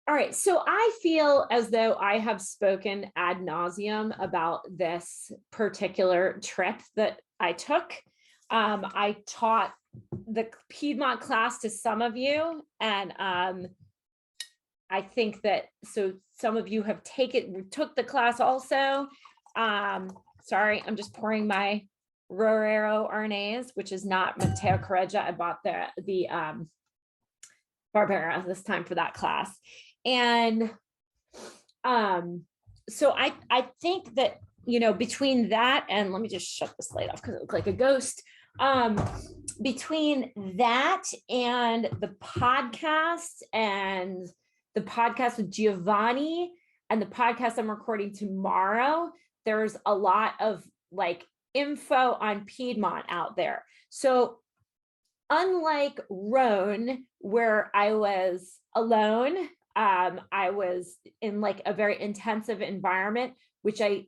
All right, so I feel as though I have spoken ad nauseum about this particular trip that I took. I taught the Piedmont class to some of you, and I think that so some of you have took the class also. Sorry, I'm just pouring my Rorero Arnaise, which is not Mateo Correggia. I bought the Barbera this time for that class. And so I think that, between that and let me just shut this light off because it looked like a ghost. Between that and the podcast with Giovanni and the podcast I'm recording tomorrow, there's a lot of like info on Piedmont out there. So unlike Rhone, where I was alone, I was in like a very intensive environment, which I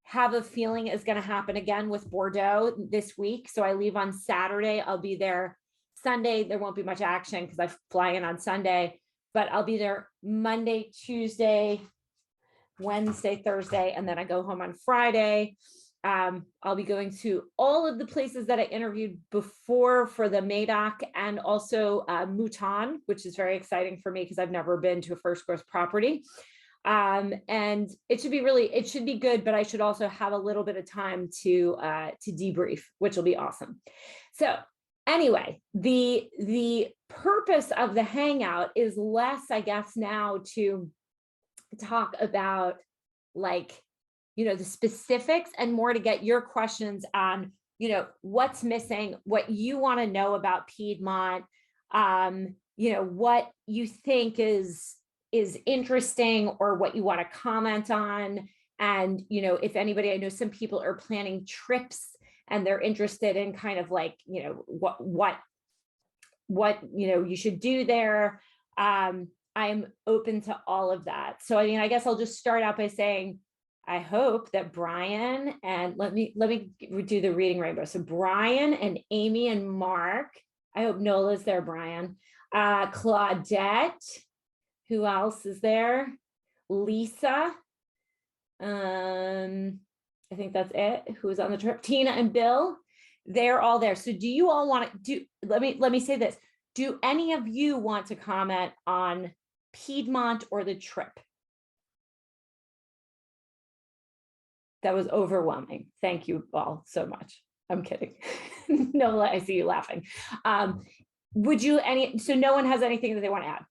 have a feeling is going to happen again with Bordeaux this week. So I leave on Saturday. I'll be there Sunday. There won't be much action because I fly in on Sunday, but I'll be there Monday, Tuesday, Wednesday, Thursday, and then I go home on Friday. I'll be going to all of the places that I interviewed before for the MEDAC and also Mouton, which is very exciting for me because I've never been to a first growth property. And it should be good, but I should also have a little bit of time to debrief, which will be awesome. So anyway, the purpose of the Hangout is less, I guess, now to talk about like, the specifics and more to get your questions on, what's missing, what you want to know about Piedmont, what you think is interesting or what you want to comment on. And, if anybody, I know some people are planning trips and they're interested in kind of like, what you should do there. I'm open to all of that. So, I guess I'll just start out by saying, I hope that Brian and let me do the reading rainbow. So Brian and Amy and Mark, I hope Nola's there, Brian. Claudette, who else is there? Lisa, I think that's it. Who's on the trip? Tina and Bill, they're all there. So do you all want to let me say this. Do any of you want to comment on Piedmont or the trip? That was overwhelming. Thank you all so much. I'm kidding. Nola, I see you laughing. So no one has anything that they want to add?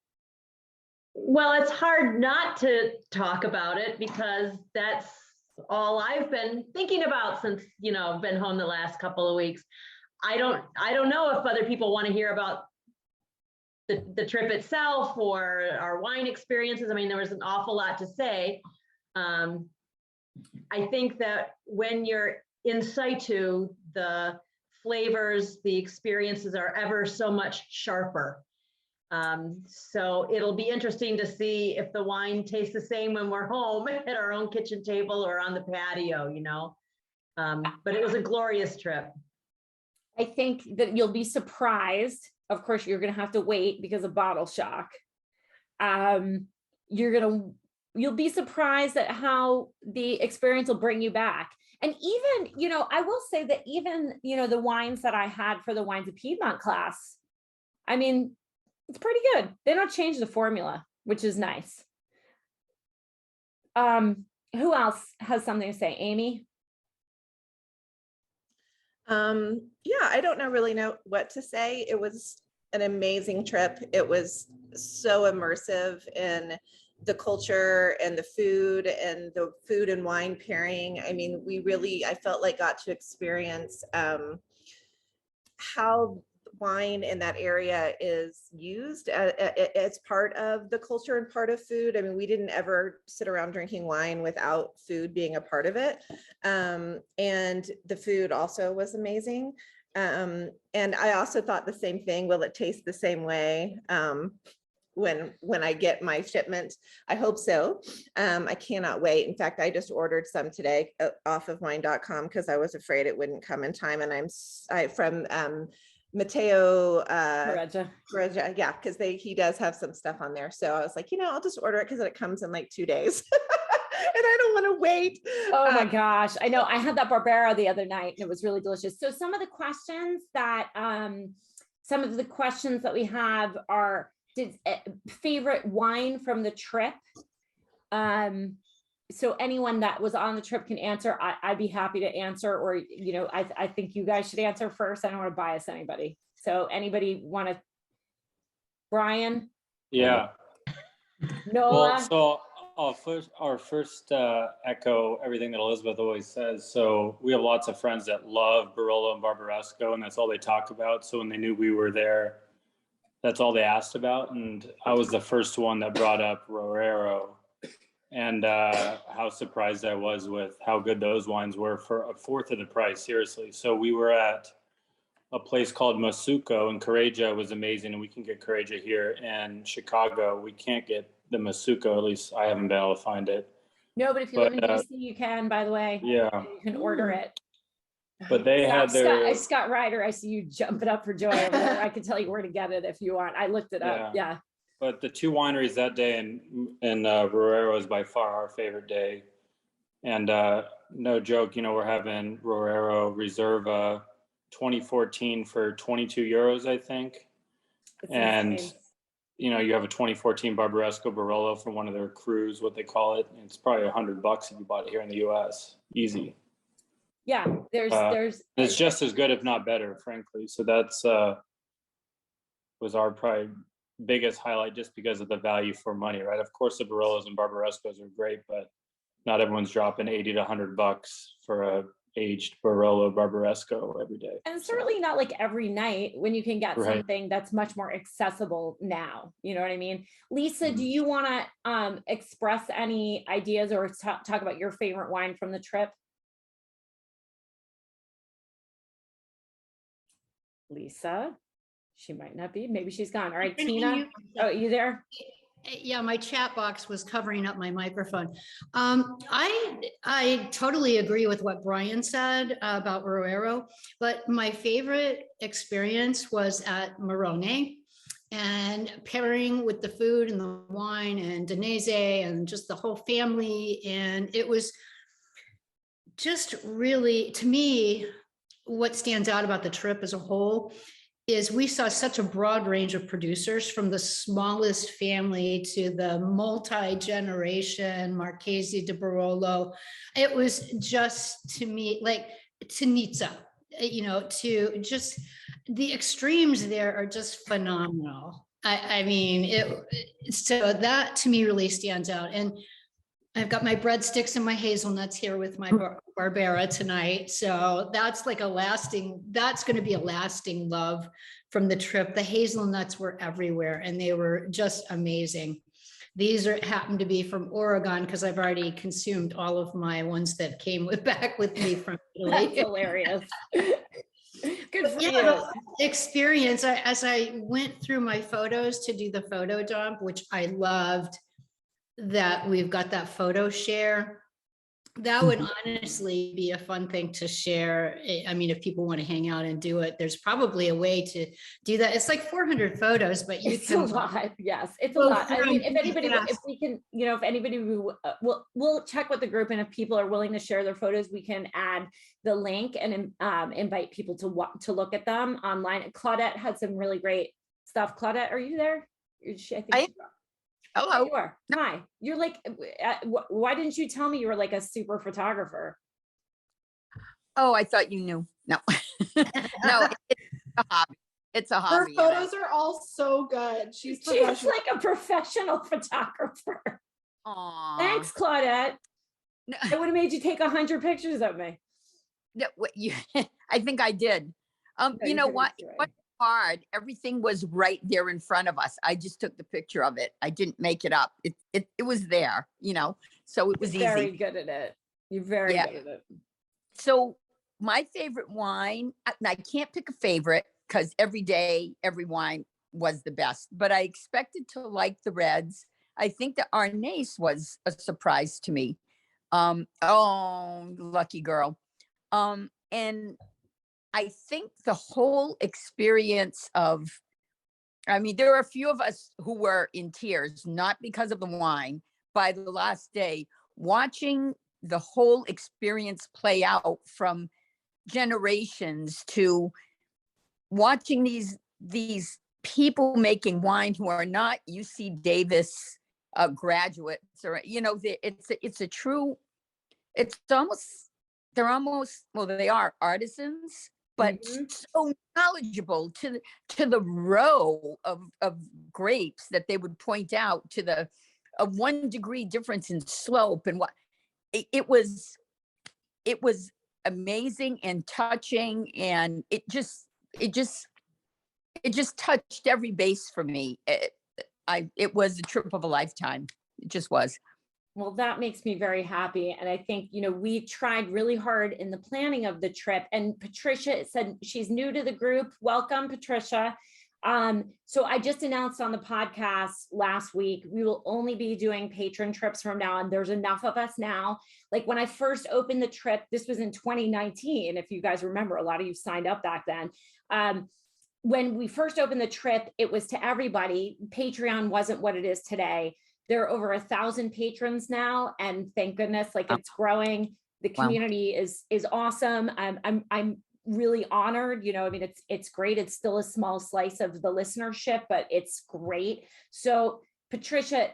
Well, it's hard not to talk about it because that's all I've been thinking about since, I've been home the last couple of weeks. I don't know if other people want to hear about the trip itself or our wine experiences. There was an awful lot to say. I think that when you're in situ, the flavors, the experiences are ever so much sharper. So it'll be interesting to see if the wine tastes the same when we're home at our own kitchen table or on the patio, but it was a glorious trip. I think that you'll be surprised. Of course, you're going to have to wait because of bottle shock. You'll be surprised at how the experience will bring you back. And even, I will say that even, the wines that I had for the Wines of Piedmont class, it's pretty good. They don't change the formula, which is nice. Who else has something to say? Amy? Yeah, I don't really know what to say. It was an amazing trip. It was so immersive in the culture and the food and wine pairing. I felt like got to experience how wine in that area is used as part of the culture and part of food. We didn't ever sit around drinking wine without food being a part of it. And the food also was amazing. And I also thought the same thing. Will it taste the same way when I get my shipment? I hope so. I cannot wait. In fact, I just ordered some today off of wine.com because I was afraid it wouldn't come in time. And I'm from Mateo, Correggia. yeah, because he does have some stuff on there. So I was like, I'll just order it because it comes in like 2 days. And I don't want to wait. Oh my gosh. I know. I had that Barbera the other night and it was really delicious. So some of the questions that we have are favorite wine from the trip. So anyone that was on the trip can answer. I'd be happy to answer, or, I think you guys should answer first. I don't want to bias anybody. So anybody want to, Brian? Yeah. Nola? Well, so I'll first echo everything that Elizabeth always says. So we have lots of friends that love Barolo and Barbaresco, and that's all they talk about. So when they knew we were there, that's all they asked about. And I was the first one that brought up Roero, and how surprised I was with how good those wines were for a fourth of the price, seriously. So we were at a place called Masuco, and Correggia was amazing, and we can get Correggia here. In Chicago, we can't get the Masuco, at least I haven't been able to find it. No, but if you live in DC, you can, by the way. Yeah. You can order it. But they had their... Scott Ryder, I see you jumping up for joy over there. I can tell you where to get it if you want. I looked it up, yeah. But the two wineries that day in Roero is by far our favorite day. And no joke, we're having Roero Reserva 2014 for 22 euros, I think. It's and insane. You have a 2014 Barbaresco Barolo from one of their crews, what they call it. It's probably $100 if you bought it here in the US. Easy. Yeah, there's it's just as good, if not better, frankly. So that's was our probably biggest highlight, just because of the value for money, right? Of course, the Barolos and Barbarescos are great, but not everyone's dropping $80 to $100 for a aged Barolo Barbaresco every day. And certainly not like every night, when you can get Right. something that's much more accessible now. You know what I mean? Lisa, do you want to express any ideas or talk about your favorite wine from the trip? Lisa, she might not be. Maybe she's gone. All right, Tina. Oh, you there? Yeah, my chat box was covering up my microphone. I totally agree with what Brian said about Roero, but my favorite experience was at Morone, and pairing with the food and the wine and Danese and just the whole family. And it was just really, to me, what stands out about the trip as a whole is we saw such a broad range of producers, from the smallest family to the multi-generation Marchesi di Barolo. It was just, to me, like Tinizza, to just the extremes there are just phenomenal. I mean, so that to me really stands out. And I've got my breadsticks and my hazelnuts here with my Barbera tonight. So that's like that's going to be a lasting love from the trip. The hazelnuts were everywhere and they were just amazing. These happen to be from Oregon, because I've already consumed all of my ones that came back with me from Italy. That's hilarious. Good for you. Experience. As I went through my photos to do the photo dump, which I loved, that we've got that photo share. That would honestly be a fun thing to share. I mean, if people want to hang out and do it, there's probably a way to do that. It's like 400 photos, but It's a lot. Yes, it's a lot. I mean, if anybody, if we can, if anybody, we'll check with the group, and if people are willing to share their photos, we can add the link and invite people to look at them online. Claudette had some really great stuff. Claudette, are you there? Hello. You are. Hi. You're like, why didn't you tell me you were like a super photographer? Oh, I thought you knew. No, no, it's a hobby. It's a hobby. Her photos are all so good. She's like a professional photographer. Aww. Thanks, Claudette. No. I would have made you take 100 pictures of me. No, I think I did. You know what? What's hard? Everything was right there in front of us. I just took the picture of it. I didn't make it up. It was there, so it was easy. Very good at it. You're very good at it. So my favorite wine, and I can't pick a favorite because every day, every wine was the best, but I expected to like the reds. I think the Arnase was a surprise to me. Oh, lucky girl. And I think the whole experience of, I mean, there are a few of us who were in tears, not because of the wine, by the last day, watching the whole experience play out from generations to watching these people making wine who are not UC Davis graduates, or, you know, it's a true, it's almost, they're almost, well, they are artisans, but so knowledgeable to the row of grapes that they would point out, to the a 1 degree difference in slope, and what it was amazing and touching, and it just touched every base for me. It was a trip of a lifetime. It just was. Well, that makes me very happy. And I think, you know, we tried really hard in the planning of the trip, and Patricia said she's new to the group. Welcome, Patricia. So I just announced on the podcast last week, we will only be doing patron trips from now on. There's enough of us now. Like when I first opened the trip, this was in 2019. If you guys remember, a lot of you signed up back then. When we first opened the trip, it was to everybody. Patreon wasn't what it is today. There are over 1,000 patrons now, and thank goodness, like it's growing. The community is awesome. I'm really honored. You know, I mean, it's great. It's still a small slice of the listenership, but it's great. So, Patricia,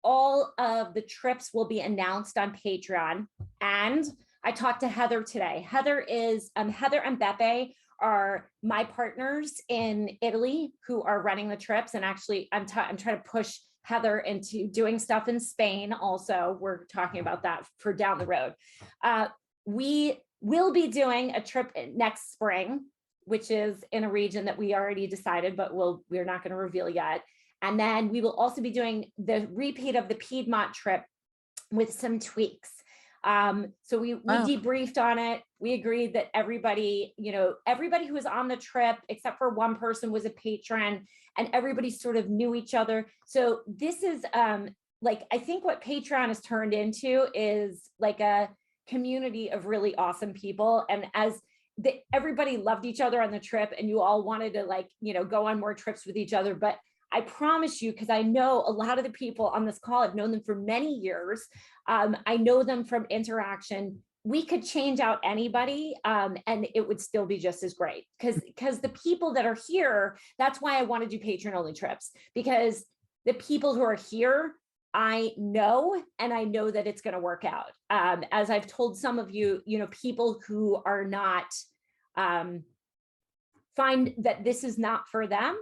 all of the trips will be announced on Patreon, and I talked to Heather today. Heather and Beppe are my partners in Italy who are running the trips, and actually, I'm trying to push Heather into doing stuff in Spain also. We're talking about that for down the road. We will be doing a trip next spring, which is in a region that we already decided, but we're not going to reveal yet. And then we will also be doing the repeat of the Piedmont trip with some tweaks. So we debriefed on it. We agreed that everybody who was on the trip, except for one person, was a patron, and everybody sort of knew each other. So this is like, I think what Patreon has turned into is like a community of really awesome people. And everybody loved each other on the trip, and you all wanted to, like, you know, go on more trips with each other. But I promise you, because I know a lot of the people on this call, I've known them for many years. I know them from interaction. We could change out anybody and it would still be just as great, because the people that are here, that's why I want to do patron only trips, because the people who are here, I know, and I know that it's going to work out. As I've told some of you, you know, people who are not, find that this is not for them,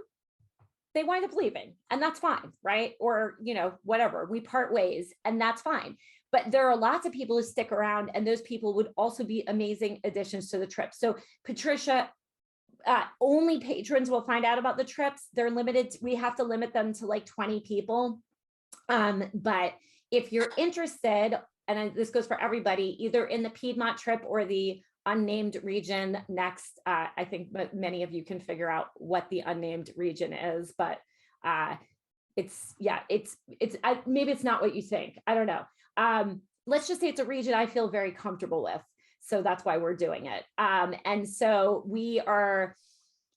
they wind up leaving, and that's fine, right? Or, you know, whatever, we part ways, and that's fine. But there are lots of people who stick around, and those people would also be amazing additions to the trip. So Patricia, only patrons will find out about the trips. They're limited. We have to limit them to like 20 people. But if you're interested, and this goes for everybody, either in the Piedmont trip or the unnamed region next, I think many of you can figure out what the unnamed region is, but maybe it's not what you think. I don't know. Let's just say it's a region I feel very comfortable with. So that's why we're doing it. And so we're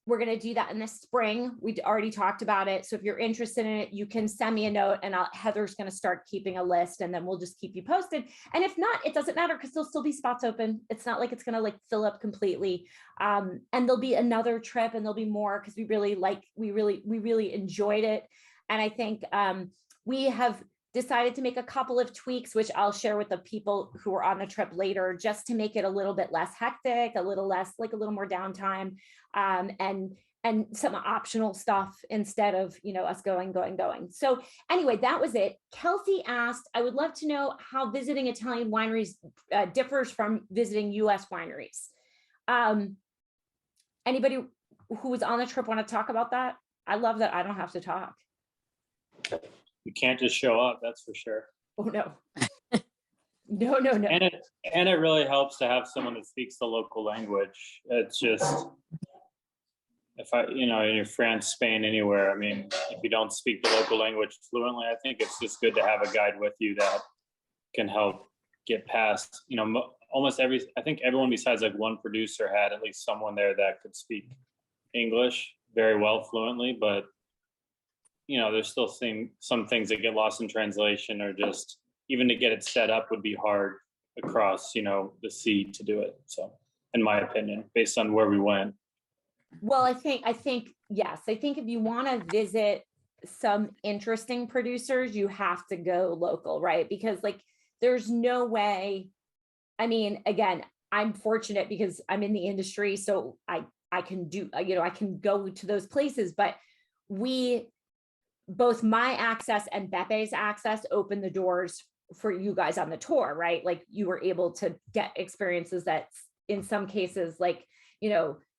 going to do that in the spring. We already talked about it. So if you're interested in it, you can send me a note, and Heather's going to start keeping a list, and then we'll just keep you posted. And if not, it doesn't matter, because there'll still be spots open. It's not like it's going to like fill up completely. And there'll be another trip, and there'll be more, because we really enjoyed it. And I think we have decided to make a couple of tweaks, which I'll share with the people who are on the trip later, just to make it a little bit less hectic, a little less, like a little more downtime, and some optional stuff instead of, you know, us going. So anyway, that was it. Kelsey asked, I would love to know how visiting Italian wineries differs from visiting US wineries. Anybody who was on the trip want to talk about that? I love that I don't have to talk. You can't just show up, that's for sure. Oh no. No. And it really helps to have someone that speaks the local language. It's just, if in France, Spain, anywhere, I mean, if you don't speak the local language fluently, I think it's just good to have a guide with you that can help get past, I think everyone besides like one producer had at least someone there that could speak English very well fluently, but there's still some things that get lost in translation, or just even to get it set up would be hard across, the sea to do it. So in my opinion, based on where we went. Well, I think, yes, I think if you want to visit some interesting producers, you have to go local, right? Because like, there's no way, I mean, again, I'm fortunate because I'm in the industry, so I can do, I can go to those places, but both my access and Bepe's access opened the doors for you guys on the tour, right? Like you were able to get experiences that in some cases, like,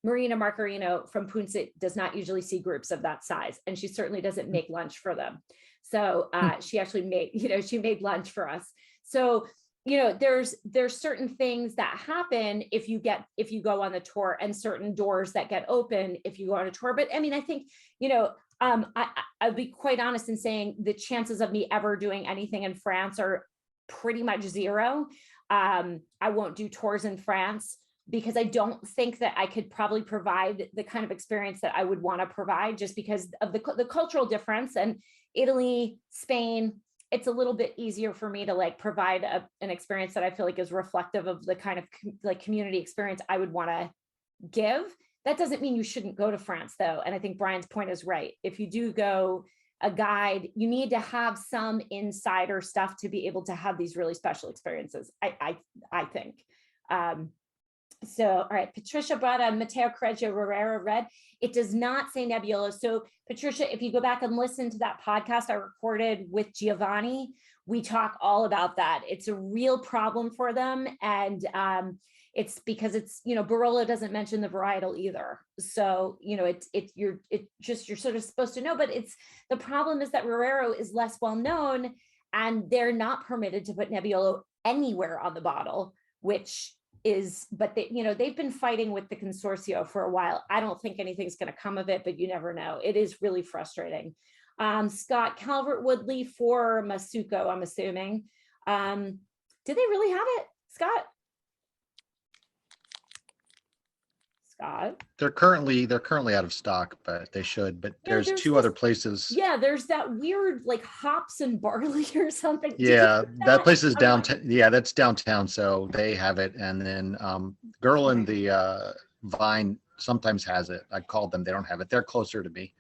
Marina Marcarino from Punsit does not usually see groups of that size, and she certainly doesn't make lunch for them. So she actually made, she made lunch for us. So, there's certain things that happen if you go on the tour, and certain doors that get open if you go on a tour. But I mean, I think, I'll be quite honest in saying the chances of me ever doing anything in France are pretty much zero. I won't do tours in France because I don't think that I could probably provide the kind of experience that I would want to provide, just because of the cultural difference. And Italy, Spain, it's a little bit easier for me to like provide an experience that I feel like is reflective of the kind of like community experience I would want to give. That doesn't mean you shouldn't go to France though. And I think Brian's point is right. If you do go a guide, you need to have some insider stuff to be able to have these really special experiences. I think. So, all right, Patricia brought on Mateo Correggio Herrera read. It does not say Nebbiolo. So Patricia, if you go back and listen to that podcast I recorded with Giovanni, we talk all about that. It's a real problem for them. And it's because it's, Barolo doesn't mention the varietal either. So, you're sort of supposed to know, but the problem is that Herrero is less well known, and they're not permitted to put Nebbiolo anywhere on the bottle, which but they've been fighting with the consortio for a while. I don't think anything's going to come of it, but you never know. It is really frustrating. Scott, Calvert Woodley for Masuko, I'm assuming. Do they really have it, Scott? Scott? They're currently out of stock, but they should. But there's two other places. Yeah, there's that weird like hops and barley or something. Yeah, that place is downtown. Yeah, that's downtown, so they have it. And then Girl in the Vine sometimes has it. I called them; they don't have it. They're closer to me.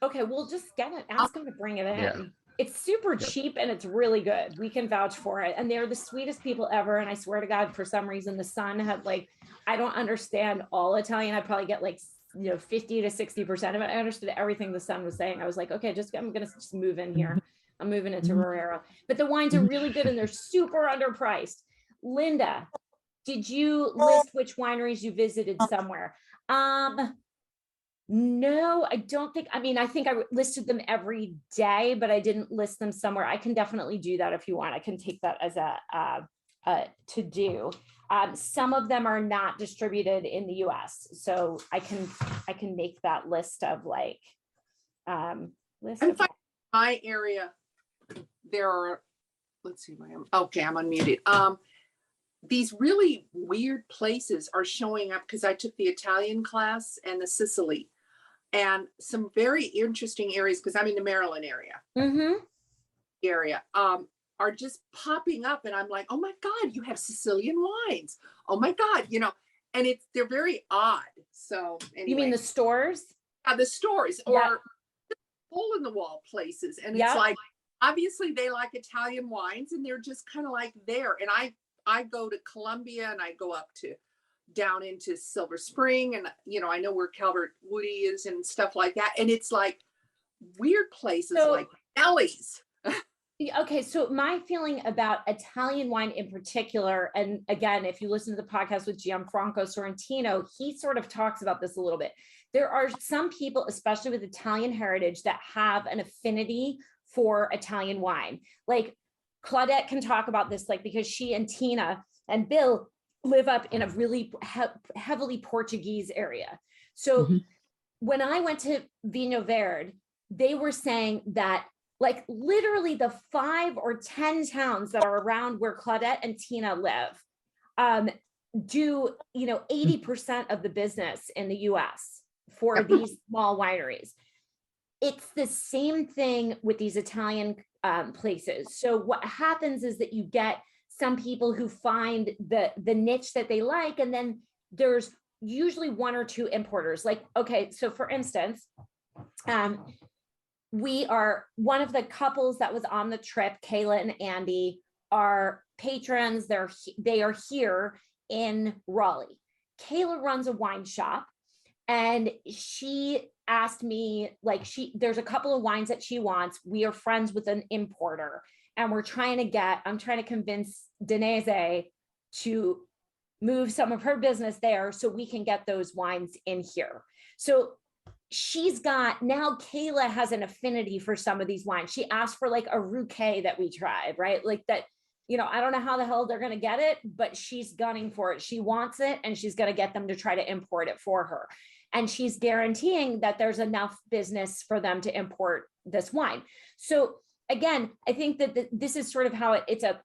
Okay, well, just get it. Ask them to bring it in. Yeah. It's super cheap and it's really good. We can vouch for it. And they're the sweetest people ever. And I swear to God, for some reason, the son had like, I don't understand all Italian. I probably get like, 50 to 60% of it. I understood everything the son was saying. I was like, okay, I'm going to just move in here. I'm moving into Herrero. But the wines are really good and they're super underpriced. Linda, did you list which wineries you visited somewhere? No, I don't think, I think I listed them every day, but I didn't list them somewhere. I can definitely do that if you want. I can take that as a to do. Some of them are not distributed in the US, so I can make that list of like, list of my area. There are, let's see, okay, I'm unmuted. These really weird places are showing up because I took the Italian class and the Sicily, and some very interesting areas, because I'm in the Maryland area. Area are just popping up, and I'm like, oh my God, you have Sicilian wines. Oh my God, and they're very odd. So anyway. You mean the stores? The stores, or hole in the wall places, and it's like obviously they like Italian wines, and they're just kind of like there. And I go to Columbia, and I go up to down into Silver Spring, and I know where Calvert Woody is and stuff like that, and it's like weird places like alleys. Okay, so my feeling about Italian wine in particular, and again, if you listen to the podcast with Gianfranco Sorrentino, he sort of talks about this a little bit. There are some people, especially with Italian heritage, that have an affinity for Italian wine. Like Claudette can talk about this, like, because she and Tina and Bill live up in a really heavily Portuguese area. So when I went to Vinho Verde, they were saying that like literally the 5 or 10 towns that are around where Claudette and Tina live do, 80% of the business in the US for these small wineries. It's the same thing with these Italian places. So what happens is that you get some people who find the niche that they like, and then there's usually one or two importers. Like, okay, so for instance, we are one of the couples that was on the trip, Kayla and Andy, are patrons. They are here in Raleigh. Kayla runs a wine shop, and she asked me, like, there's a couple of wines that she wants. We are friends with an importer, and I'm trying to convince Denise to move some of her business there so we can get those wines in here. So now Kayla has an affinity for some of these wines. She asked for like a Rouquet that we tried, right? Like that, I don't know how the hell they're going to get it, but she's gunning for it. She wants it, and she's going to get them to try to import it for her. And she's guaranteeing that there's enough business for them to import this wine. So again, I think that this is sort of how it's a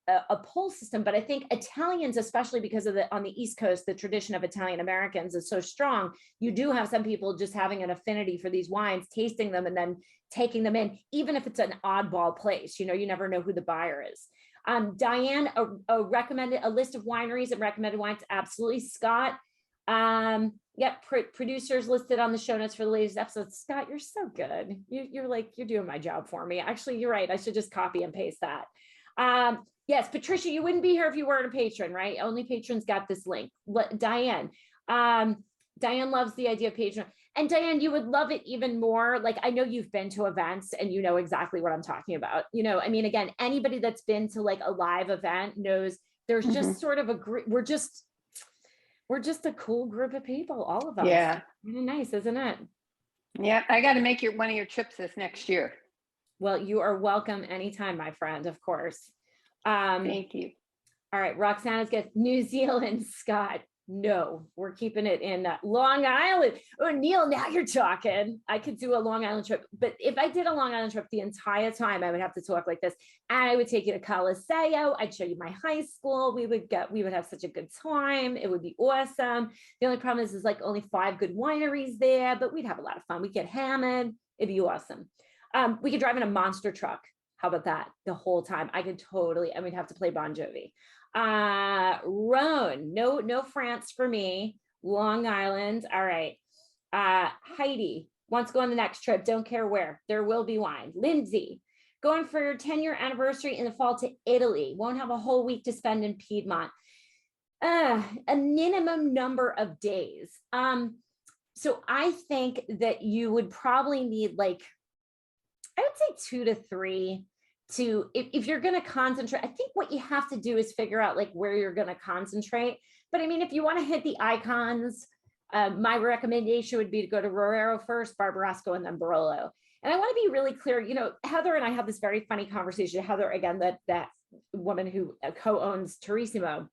pull system, but I think Italians, especially because of on the East Coast, the tradition of Italian Americans is so strong. You do have some people just having an affinity for these wines, tasting them, and then taking them in, even if it's an oddball place. You never know who the buyer is. Diane recommended a list of wineries and recommended wines. Absolutely. Scott. Producers listed on the show notes for the latest episode. Scott, you're so good. You're doing my job for me. Actually, you're right. I should just copy and paste that. Yes, Patricia, you wouldn't be here if you weren't a patron, right? Only patrons got this link. Diane. Diane loves the idea of patron. And Diane, you would love it even more. Like, I know you've been to events and you know exactly what I'm talking about. Again, anybody that's been to like a live event knows there's just sort of a group. We're just a cool group of people, all of us. Yeah. Really nice, isn't it? Yeah, I got to make one of your trips this next year. Well, you are welcome anytime, my friend, of course. Thank you. All right, Roxana's got New Zealand, Scott. No, we're keeping it in Long Island. Oh, Neil, now you're talking. I could do a Long Island trip, but if I did a Long Island trip the entire time, I would have to talk like this. I would take you to Coliseo. I'd show you my high school. We would have such a good time. It would be awesome. The only problem is like only 5 good wineries there, but we'd have a lot of fun. We'd get hammered. It'd be awesome. We could drive in a monster truck. How about that? The whole time. I could totally, and we'd have to play Bon Jovi. Roan, no France for me. Long Island. All right. Heidi wants to go on the next trip. Don't care where. There will be wine. Lindsay, going for your 10-year anniversary in the fall to Italy. Won't have a whole week to spend in Piedmont. A minimum number of days. So I think that you would probably need like, I would say 2 to 3 if you're going to concentrate. I think what you have to do is figure out like where you're going to concentrate. But I mean, if you want to hit the icons, my recommendation would be to go to Rorero first, Barbarasco, and then Barolo. And I want to be really clear, Heather and I have this very funny conversation. Heather, again, that woman who co-owns Turissimo.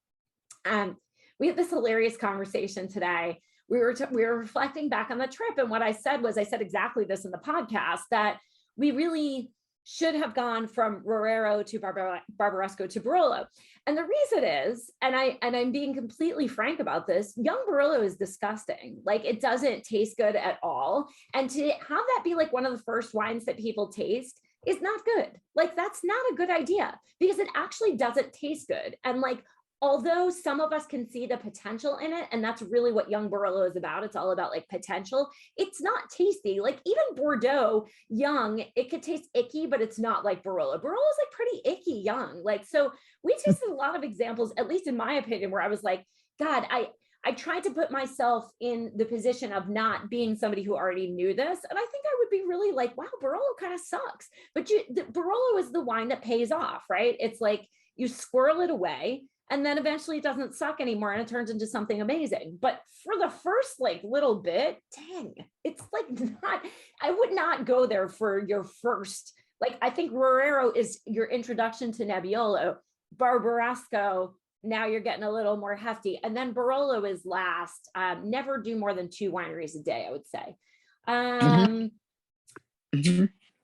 We had this hilarious conversation today. We were reflecting back on the trip. And what I said exactly this in the podcast, that we really should have gone from Rorero to Barbarasco to Barolo. And the reason is, and I'm being completely frank about this, young Barolo is disgusting. Like, it doesn't taste good at all. And to have that be like one of the first wines that people taste is not good. Like, that's not a good idea, because it actually doesn't taste good. And like, although some of us can see the potential in it, and that's really what young Barolo is about. It's all about like potential. It's not tasty. Like, even Bordeaux young, it could taste icky, but it's not like Barolo. Barolo is like pretty icky young. Like, so we tasted a lot of examples, at least in my opinion, where I was like, God, I tried to put myself in the position of not being somebody who already knew this. And I think I would be really like, wow, Barolo kind of sucks. But Barolo is the wine that pays off, right? It's like you squirrel it away, and then eventually it doesn't suck anymore and it turns into something amazing. But for the first like little bit, dang, it's like not, I would not go there for your first, like, I think Rorero is your introduction to Nebbiolo. Barbarasco, now you're getting a little more hefty. And then Barolo is last. Never do more than 2 wineries a day, I would say.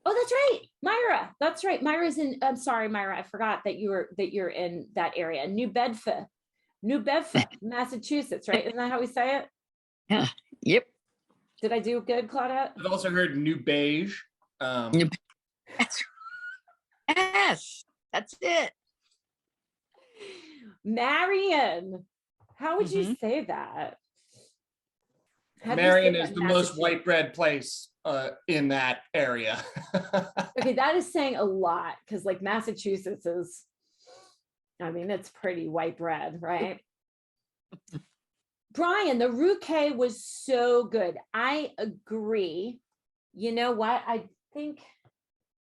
Oh, that's right, Myra. That's right. Myra's in. I'm sorry, Myra. I forgot that you're in that area. New Bedford. New Bedford, Massachusetts, right? Isn't that how we say it? Yep. Did I do good, Claudette? I've also heard New Beige. Yes, that's it. Marion, how would you say that? How do you say Marion that is in the most Massachusetts? white bread place in that area. Okay, that is saying a lot because like Massachusetts is, I mean, it's pretty white bread, right? Brian, the Rouquet was so good. I agree. You know what? I think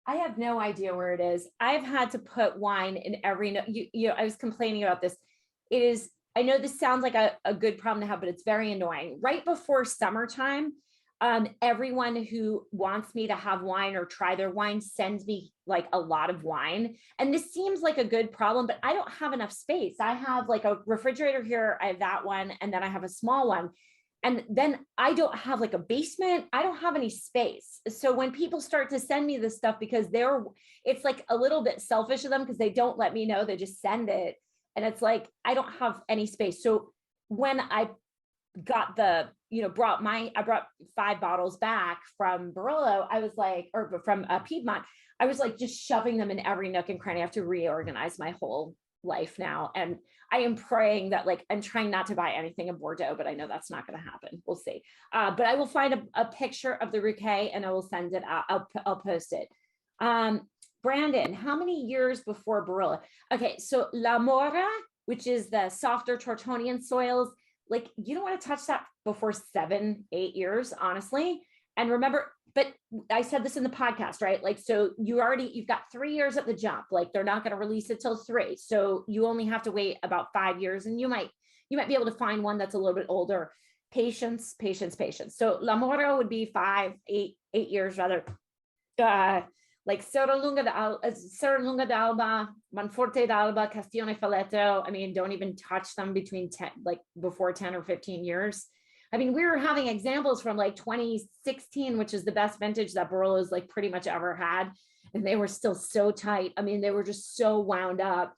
I have no idea where it is. I've had to put wine in every, you know, I was complaining about this. It is, I know this sounds like a good problem to have, but it's very annoying. Right before summertime, everyone who wants me to have wine or try their wine sends me like a lot of wine. And this seems like a good problem, but I don't have enough space. I have like a refrigerator here. I have that one. And then I have a small one. And then I don't have like a basement. I don't have any space. So when people start to send me this stuff, because it's like a little bit selfish of them because they don't let me know, they just send it. And it's like, I don't have any space. So when I got I brought 5 bottles back from Barolo, I was like, or from Piedmont, I was like just shoving them in every nook and cranny. I have to reorganize my whole life now. And I am praying that like, I'm trying not to buy anything in Bordeaux, but I know that's not going to happen. We'll see. But I will find a picture of the Rouquet and I will send it out. I'll post it. Brandon, how many years before Barolo? Okay, so La Mora, which is the softer Tortonian soils, like you don't want to touch that before 7-8 years, honestly. And remember, but I said this in the podcast, right? Like, so you've got 3 years at the jump, like they're not going to release it till 3. So you only have to wait about 5 years and you might be able to find one that's a little bit older. Patience. So La Mora would be 8 years rather. Like Serralunga d'Alba, Monforte d'Alba, Castione Falletto. I mean, don't even touch them before 10 or 15 years. I mean, we were having examples from like 2016, which is the best vintage that Barolo's like pretty much ever had. And they were still so tight. I mean, they were just so wound up.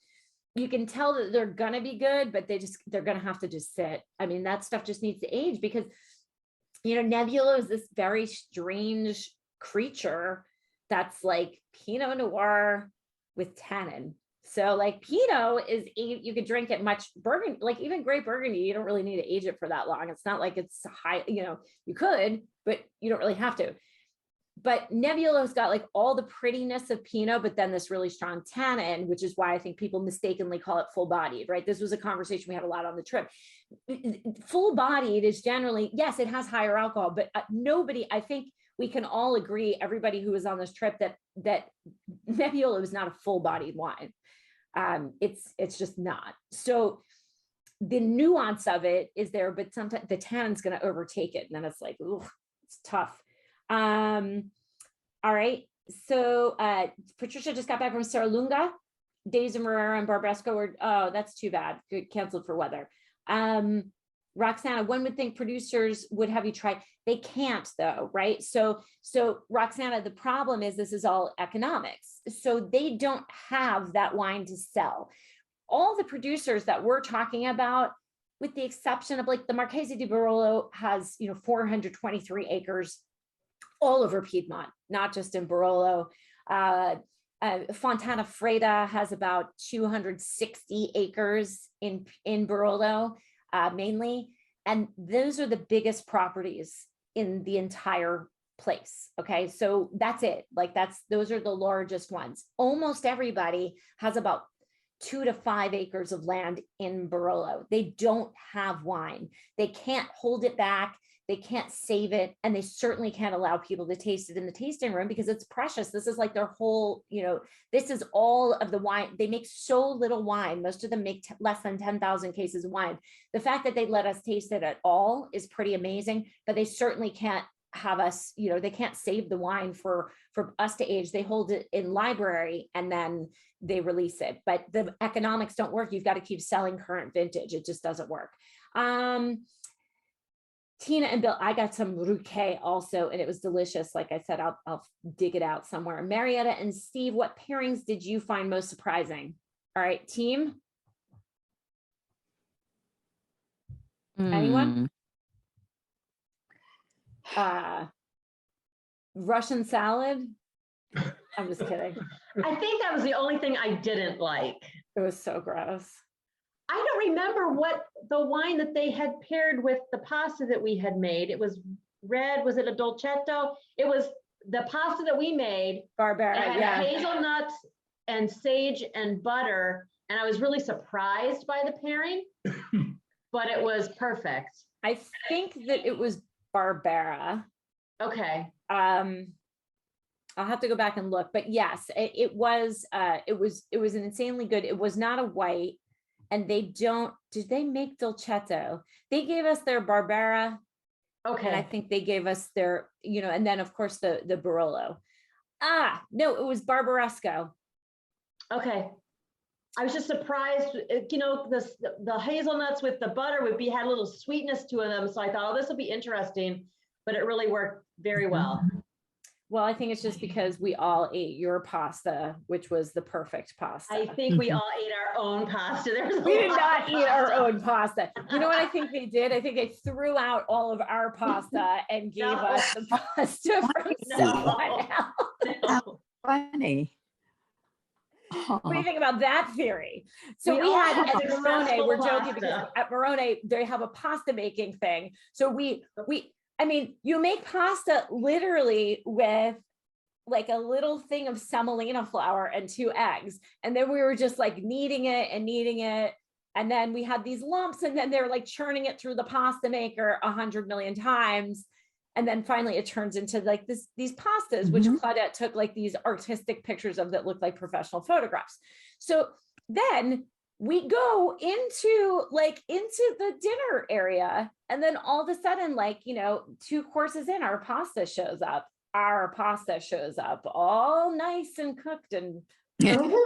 You can tell that they're going to be good, but they're going to have to just sit. I mean, that stuff just needs to age because, Nebbiolo is this very strange creature that's like Pinot Noir with tannin. So like Pinot is, you could drink it much. Burgundy, like even great Burgundy, you don't really need to age it for that long. It's not like it's high, you could, but you don't really have to. But Nebbiolo's got like all the prettiness of Pinot, but then this really strong tannin, which is why I think people mistakenly call it full bodied, right? This was a conversation we had a lot on the trip. Full bodied is generally, yes, it has higher alcohol, but I think we can all agree, everybody who was on this trip, that Nebbiolo is not a full bodied wine. It's just not. So the nuance of it is there, but sometimes the tannin's going to overtake it. And then it's like, ooh, it's tough. All right. So Patricia just got back from Serralunga. Days of Marrero and Barbresco were, oh, that's too bad. Canceled for weather. Roxana, one would think producers would have you try. They can't though, right? So Roxana, the problem is this is all economics. So they don't have that wine to sell. All the producers that we're talking about, with the exception of like the Marchese di Barolo has, 423 acres all over Piedmont, not just in Barolo. Fontana Freda has about 260 acres in Barolo. Mainly, and those are the biggest properties in the entire place. Okay, so that's it. Like those are the largest ones. Almost everybody has about 2 to 5 acres of land in Barolo. They don't have wine. They can't hold it back. They can't save it, and they certainly can't allow people to taste it in the tasting room because it's precious. This is like their whole, this is all of the wine. They make so little wine. Most of them make less than 10,000 cases of wine. The fact that they let us taste it at all is pretty amazing, but they certainly can't have us, they can't save the wine for us to age. They hold it in library and then they release it, but the economics don't work. You've got to keep selling current vintage. It just doesn't work. Tina and Bill, I got some Rouquet also, and it was delicious. Like I said, I'll dig it out somewhere. Marietta and Steve, what pairings did you find most surprising? All right, team. Anyone? Russian salad. I'm just kidding. I think that was the only thing I didn't like. It was so gross. I don't remember what the wine that they had paired with the pasta that we had made. It was red. Was it a dolcetto? It was the pasta that we made. Barbera, It had yeah. hazelnuts and sage and butter. And I was really surprised by the pairing, but it was perfect. I think that it was Barbera. Okay. I'll have to go back and look, but yes, it was an insanely good. It was not a white, and did they make dolcetto? They gave us their Barbera. Okay. And I think they gave us their, and then of course the Barolo. No, it was Barbaresco. Okay. I was just surprised, the hazelnuts with the butter had a little sweetness to them. So I thought, oh, this will be interesting, but it really worked very well. Well, I think it's just because we all ate your pasta, which was the perfect pasta. I think we all ate our own pasta. We did not eat our own pasta. You know what I think they did? I think they threw out all of our pasta and gave us the pasta from someone else. How funny. What do you think about that theory? So We we all had had at Morone, successful we're joking because pasta. at Morone, they have a pasta making thing. So you make pasta literally with like a little thing of semolina flour and 2 eggs. And then we were just like kneading it. And then we had these lumps, and then they're like churning it through the pasta maker 100 million times. And then finally it turns into like these pastas, which Claudette took like these artistic pictures of that looked like professional photographs. So then we go into the dinner area, and then all of a sudden, 2 courses in, our pasta shows up. All nice and cooked, and it's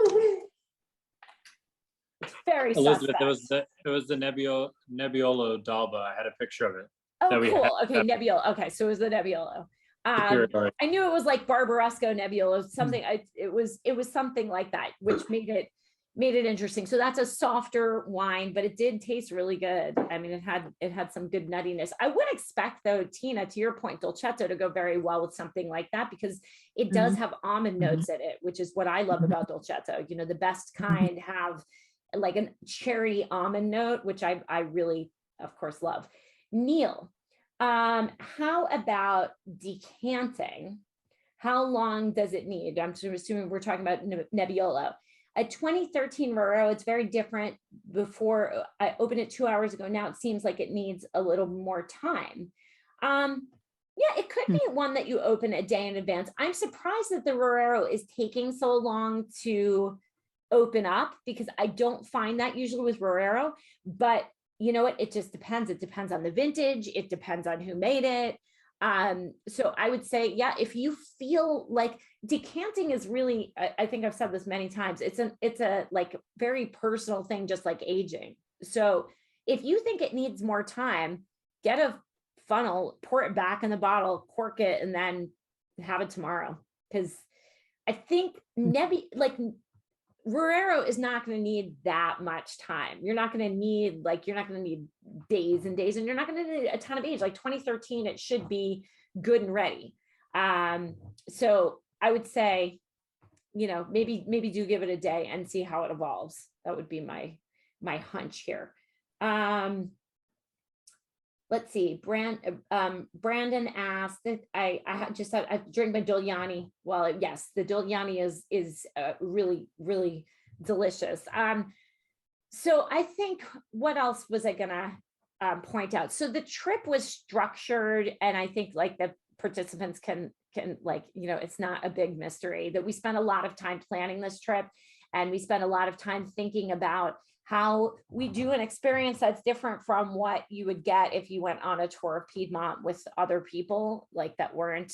very Elizabeth, suspect. it was the Nebbiolo d'Alba. I had a picture of it. Oh, that we cool. had. Okay, Nebbiolo. Okay, so it was the Nebbiolo. Superior. I knew it was like Barbaresco Nebbiolo, something. It was something like that, which made it interesting. So that's a softer wine, but it did taste really good. I mean, it had some good nuttiness. I would expect though, Tina, to your point, dolcetto to go very well with something like that, because it does have almond notes in it, which is what I love about dolcetto. The best kind have like a cherry almond note, which I really, of course, love. Neil, how about decanting? How long does it need? I'm assuming we're talking about Nebbiolo. A 2013 Roro, it's very different. Before I opened it 2 hours ago. Now it seems like it needs a little more time. Yeah, it could be one that you open a day in advance. I'm surprised that the Roro is taking so long to open up, because I don't find that usually with Roro. But you know what? It just depends. It depends on the vintage. It depends on who made it. So I would say, yeah, if you feel like decanting is really, I think I've said this many times, it's a like very personal thing, just like aging. So if you think it needs more time, get a funnel, pour it back in the bottle, cork it, and then have it tomorrow. Because I think Rorero is not going to need that much time. You're not going to need days and days, and you're not going to need a ton of age. Like 2013, it should be good and ready. So I would say, maybe do give it a day and see how it evolves. That would be my hunch here. Let's see. Brandon asked that I just said I drink my Dogliani. Well, yes, the Dogliani is really, really delicious. So I think, what else was I gonna point out? So the trip was structured, and I think like the participants can it's not a big mystery that we spent a lot of time planning this trip, and we spent a lot of time thinking about how we do an experience that's different from what you would get if you went on a tour of Piedmont with other people like that weren't,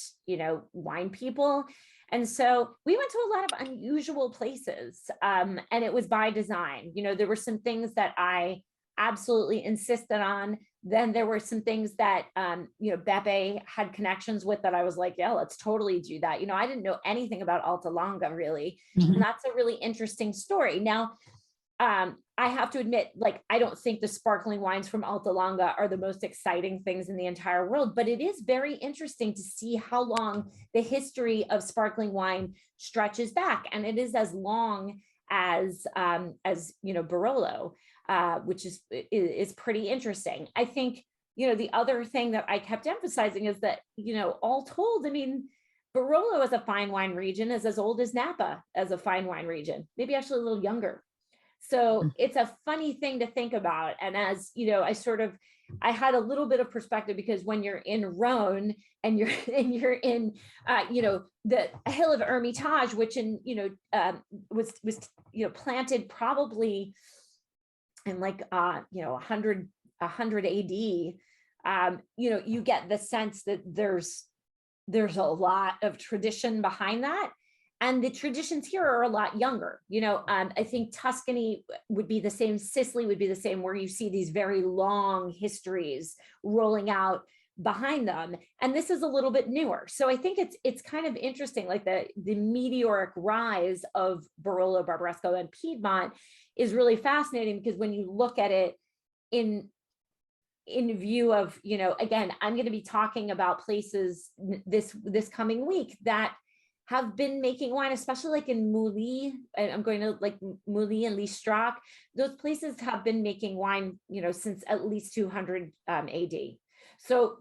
wine people. And so we went to a lot of unusual places, and it was by design. There were some things that I absolutely insisted on. Then there were some things that, Beppe had connections with that I was like, yeah, let's totally do that. I didn't know anything about Alta Longa really. And that's a really interesting story. Now, I have to admit, like, I don't think the sparkling wines from Alta Longa are the most exciting things in the entire world, but it is very interesting to see how long the history of sparkling wine stretches back. And it is as long as Barolo, which is pretty interesting. I think, the other thing that I kept emphasizing is that, all told, I mean, Barolo as a fine wine region is as old as Napa as a fine wine region, maybe actually a little younger. So it's a funny thing to think about. And as I had a little bit of perspective, because when you're in Rhone and you're in the hill of Hermitage, which was planted probably in 100 AD, you get the sense that there's a lot of tradition behind that. And the traditions here are a lot younger. I think Tuscany would be the same, Sicily would be the same, where you see these very long histories rolling out behind them. And this is a little bit newer. So I think it's kind of interesting, like the meteoric rise of Barolo, Barbaresco, and Piedmont is really fascinating, because when you look at it in view of, again, I'm going to be talking about places this coming week that have been making wine, especially like in Mouly, and I'm going to like Mouly and Listrac. Those places have been making wine, since at least 200 AD. So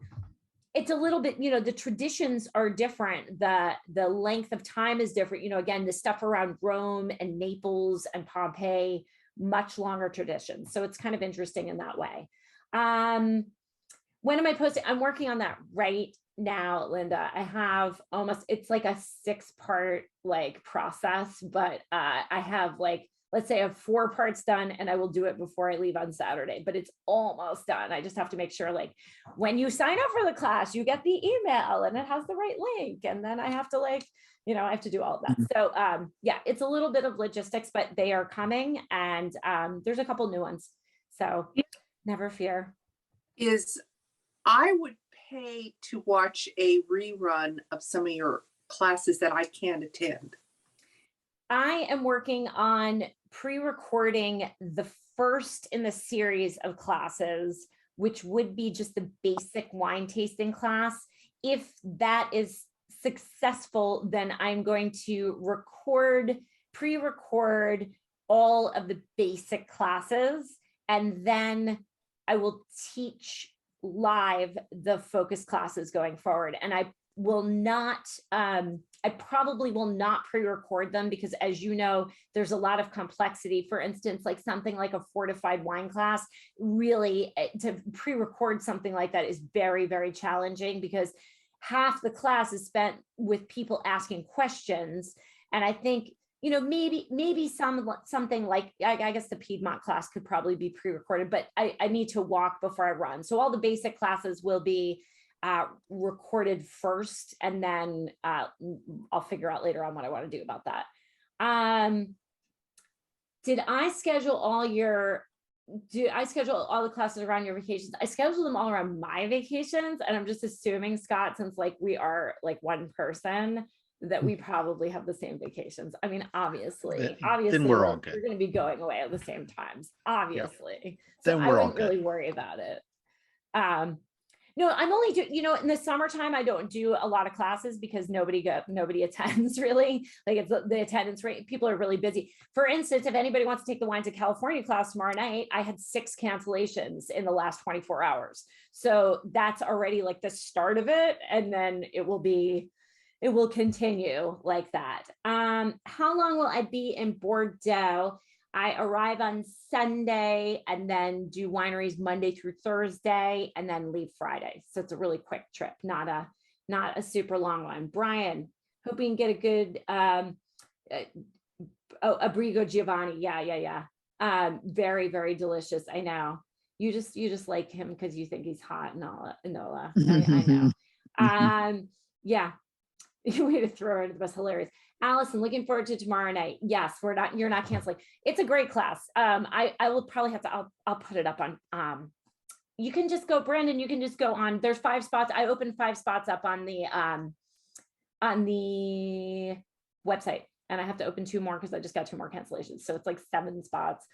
it's a little bit, the traditions are different. The length of time is different. Again, the stuff around Rome and Naples and Pompeii, much longer traditions. So it's kind of interesting in that way. When am I posting? I'm working on that right now, Linda. I have it's like a 6-part process, but I have let's say I have 4 parts done, and I will do it before I leave on Saturday, but it's almost done. I just have to make sure, when you sign up for the class, you get the email and it has the right link. And then I have to I have to do all of that. So yeah, it's a little bit of logistics, but they are coming, and there's a couple new ones. So never fear. I would pay to watch a rerun of some of your classes that I can't attend. I am working on pre-recording the first in the series of classes, which would be just the basic wine tasting class. If that is successful, then I'm going to pre-record all of the basic classes, and then I will teach live the focus classes going forward. And I probably will not pre-record them, because as you know, there's a lot of complexity. For instance, like something like a fortified wine class, really to pre-record something like that is very, very challenging, because half the class is spent with people asking questions. And I think, maybe something like, I guess the Piedmont class could probably be pre-recorded, but I need to walk before I run. So all the basic classes will be recorded first, and then I'll figure out later on what I want to do about that. Did I schedule all the classes around your vacations? I scheduled them all around my vacations, and I'm just assuming, Scott, since we are one person, that we probably have the same vacations. I mean, obviously then we're all good. We're going to be going away at the same times, obviously. Yep. So Then we're I all wouldn't good. really worry about it. No, I'm only doing, in the summertime, I don't do a lot of classes because nobody attends really. It's the attendance rate. People are really busy. For instance, if anybody wants to take the Wines of California class tomorrow night, I had 6 cancellations in the last 24 hours. So that's already the start of it. And then it will continue like that. How long will I be in Bordeaux? I arrive on Sunday and then do wineries Monday through Thursday, and then leave Friday. So it's a really quick trip, not a super long one. Brian, hope we can get a good Abrigo Giovanni. Yeah. Very, very delicious. I know. You just like him because you think he's hot, Nola. I know. Yeah. Way to throw it. It was hilarious. Allison, looking forward to tomorrow night. Yes, you're not canceling. It's a great class. I will probably have to, I'll put it up on, you can just go, Brandon, you can just go on, there's 5 spots. I opened 5 spots up on the website. and I have to open 2 more because I just got 2 more cancellations. So it's like 7 spots.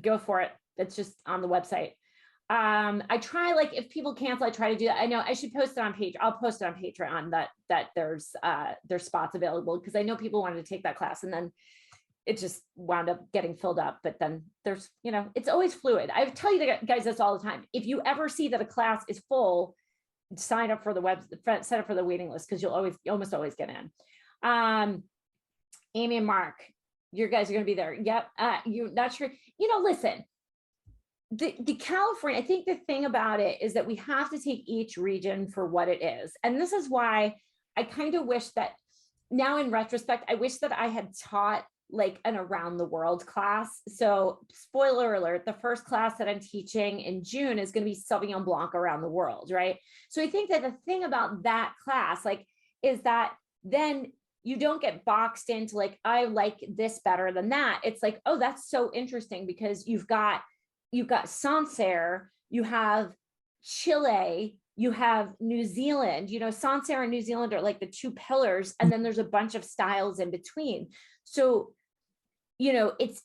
Go for it. It's just on the website. I try, like, if people cancel, I try to do that. I know I should post it on page. I'll post it on Patreon that there's spots available, because I know people wanted to take that class and then it just wound up getting filled up. But then there's, it's always fluid. I tell you guys this all the time. If you ever see that a class is full, sign up for the sign up for the waiting list, because you'll almost always get in. Amy and Mark, you guys are going to be there. Yep. You're not sure. Listen, the California, I think the thing about it is that we have to take each region for what it is. And this is why I kind of wish that now, in retrospect, I wish that I had taught like an around the world class. So spoiler alert, the first class that I'm teaching in June is going to be Sauvignon Blanc around the world, right? So I think that the thing about that class, like, is that then you don't get boxed into like, I like this better than that. It's like, oh, that's so interesting, because you've got Sancerre, you have Chile, you have New Zealand, Sancerre and New Zealand are like the 2 pillars. And then there's a bunch of styles in between. So, it's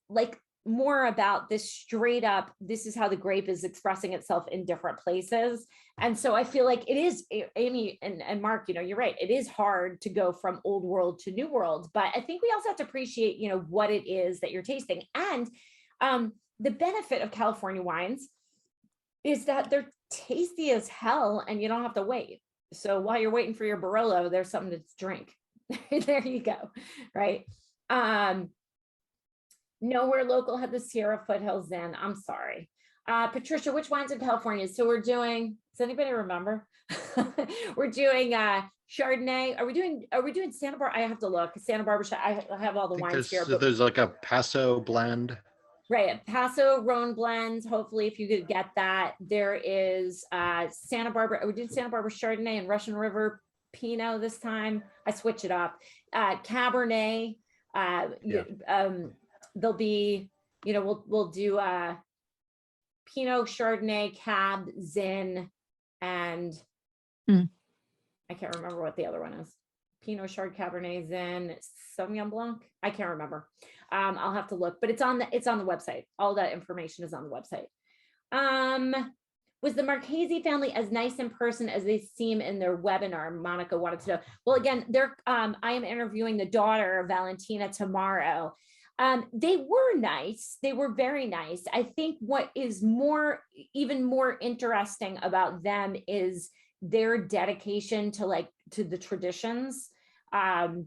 like more about this straight up, this is how the grape is expressing itself in different places. And so I feel like it is, Amy and Mark, you're right. It is hard to go from old world to new world, but I think we also have to appreciate, what it is that you're tasting. And the benefit of California wines is that they're tasty as hell and you don't have to wait. So while you're waiting for your Barolo, there's something to drink. There you go. Right. Nowhere local had the Sierra foothills in. I'm sorry. Patricia, which wines in California? So we're doing, does anybody remember? We're doing Chardonnay. Are we doing Santa Barbara? I have to look. Santa Barbara, I have all the wines here. There's like a Paso blend. Right, Paso Rhone blends. Hopefully, if you could get that. There is Santa Barbara. We did Santa Barbara Chardonnay and Russian River Pinot this time. I switch it up. Cabernet. There'll be, we'll do Pinot, Chardonnay, Cab, Zin, and I can't remember what the other one is. Pinot, Chard, Cabernet, Zin, Sauvignon Blanc. I can't remember. I'll have to look, but it's on the website. All that information is on the website. Was the Marchese family as nice in person as they seem in their webinar? Monica wanted to know. Well, again, I am interviewing the daughter, Valentina, tomorrow. They were nice. They were very nice. I think what is even more interesting about them is their dedication to the traditions. I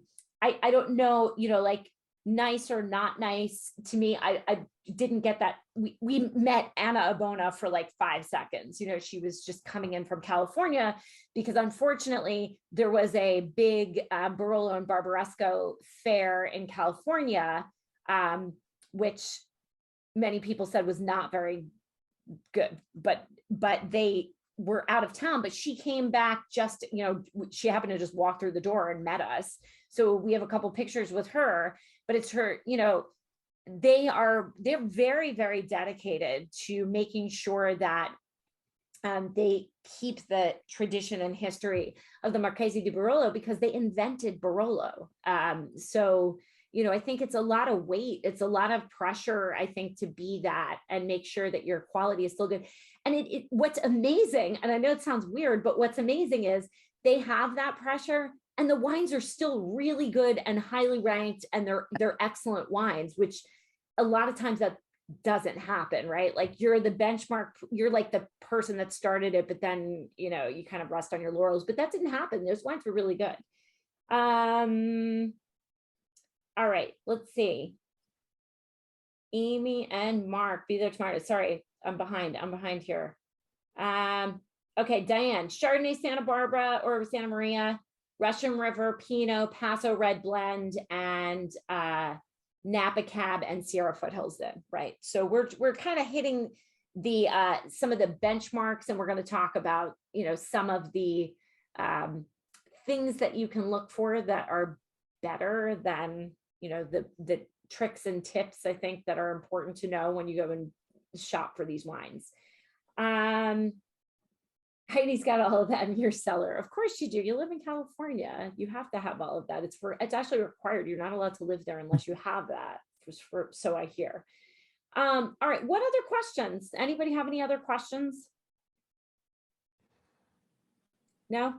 don't know, like nice or not nice to me. I didn't get that. We met Anna Abona for like 5 seconds. She was just coming in from California because unfortunately there was a big Barolo and Barbaresco fair in California, which many people said was not very good, but they were out of town. But she came back just, she happened to just walk through the door and met us. So we have a couple pictures with her, but it's her, they're very, very dedicated to making sure that they keep the tradition and history of the Marchese di Barolo, because they invented Barolo. So, I think it's a lot of weight. It's a lot of pressure, I think, to be that and make sure that your quality is still good. And what's amazing, and I know it sounds weird, but what's amazing is they have that pressure and the wines are still really good and highly ranked, and they're excellent wines, which a lot of times that doesn't happen, right? Like you're the benchmark, you're like the person that started it, but then, you kind of rest on your laurels, but that didn't happen. Those wines were really good. All right, let's see. Amy and Mark, be there tomorrow. Sorry, I'm behind here. Okay, Diane, Chardonnay, Santa Barbara or Santa Maria, Russian River, Pinot, Paso Red Blend, and Napa Cab and Sierra Foothills then, right? So we're kind of hitting the some of the benchmarks, and we're going to talk about, some of the things that you can look for that are better than, the tricks and tips, I think, that are important to know when you go and shop for these wines. Heidi's got all of that in your cellar. Of course you do. You live in California. You have to have all of that. It's actually required. You're not allowed to live there unless you have that. So I hear. All right. What other questions? Anybody have any other questions? No?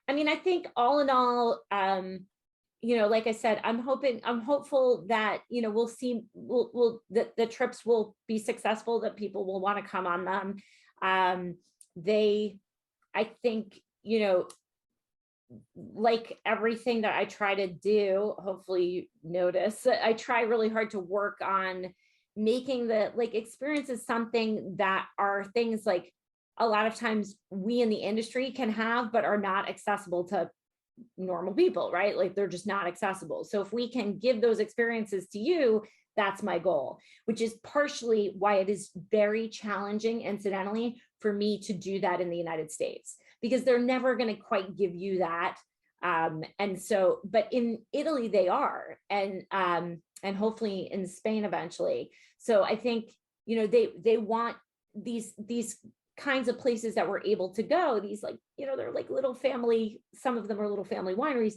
I mean, I think all in all, like I said, I'm hopeful that, we'll see, the trips will be successful, that people will want to come on them. I think, like everything that I try to do, hopefully you notice, I try really hard to work on making the experiences something that are things like a lot of times we in the industry can have, but are not accessible to normal people, right? Like they're just not accessible. So if we can give those experiences to you, that's my goal, which is partially why it is very challenging, incidentally, for me to do that in the United States, because they're never going to quite give you that. And so, but in Italy they are, and hopefully in Spain eventually. So I think, they want these kinds of places that we're able to go, these they're like little family, some of them are little family wineries.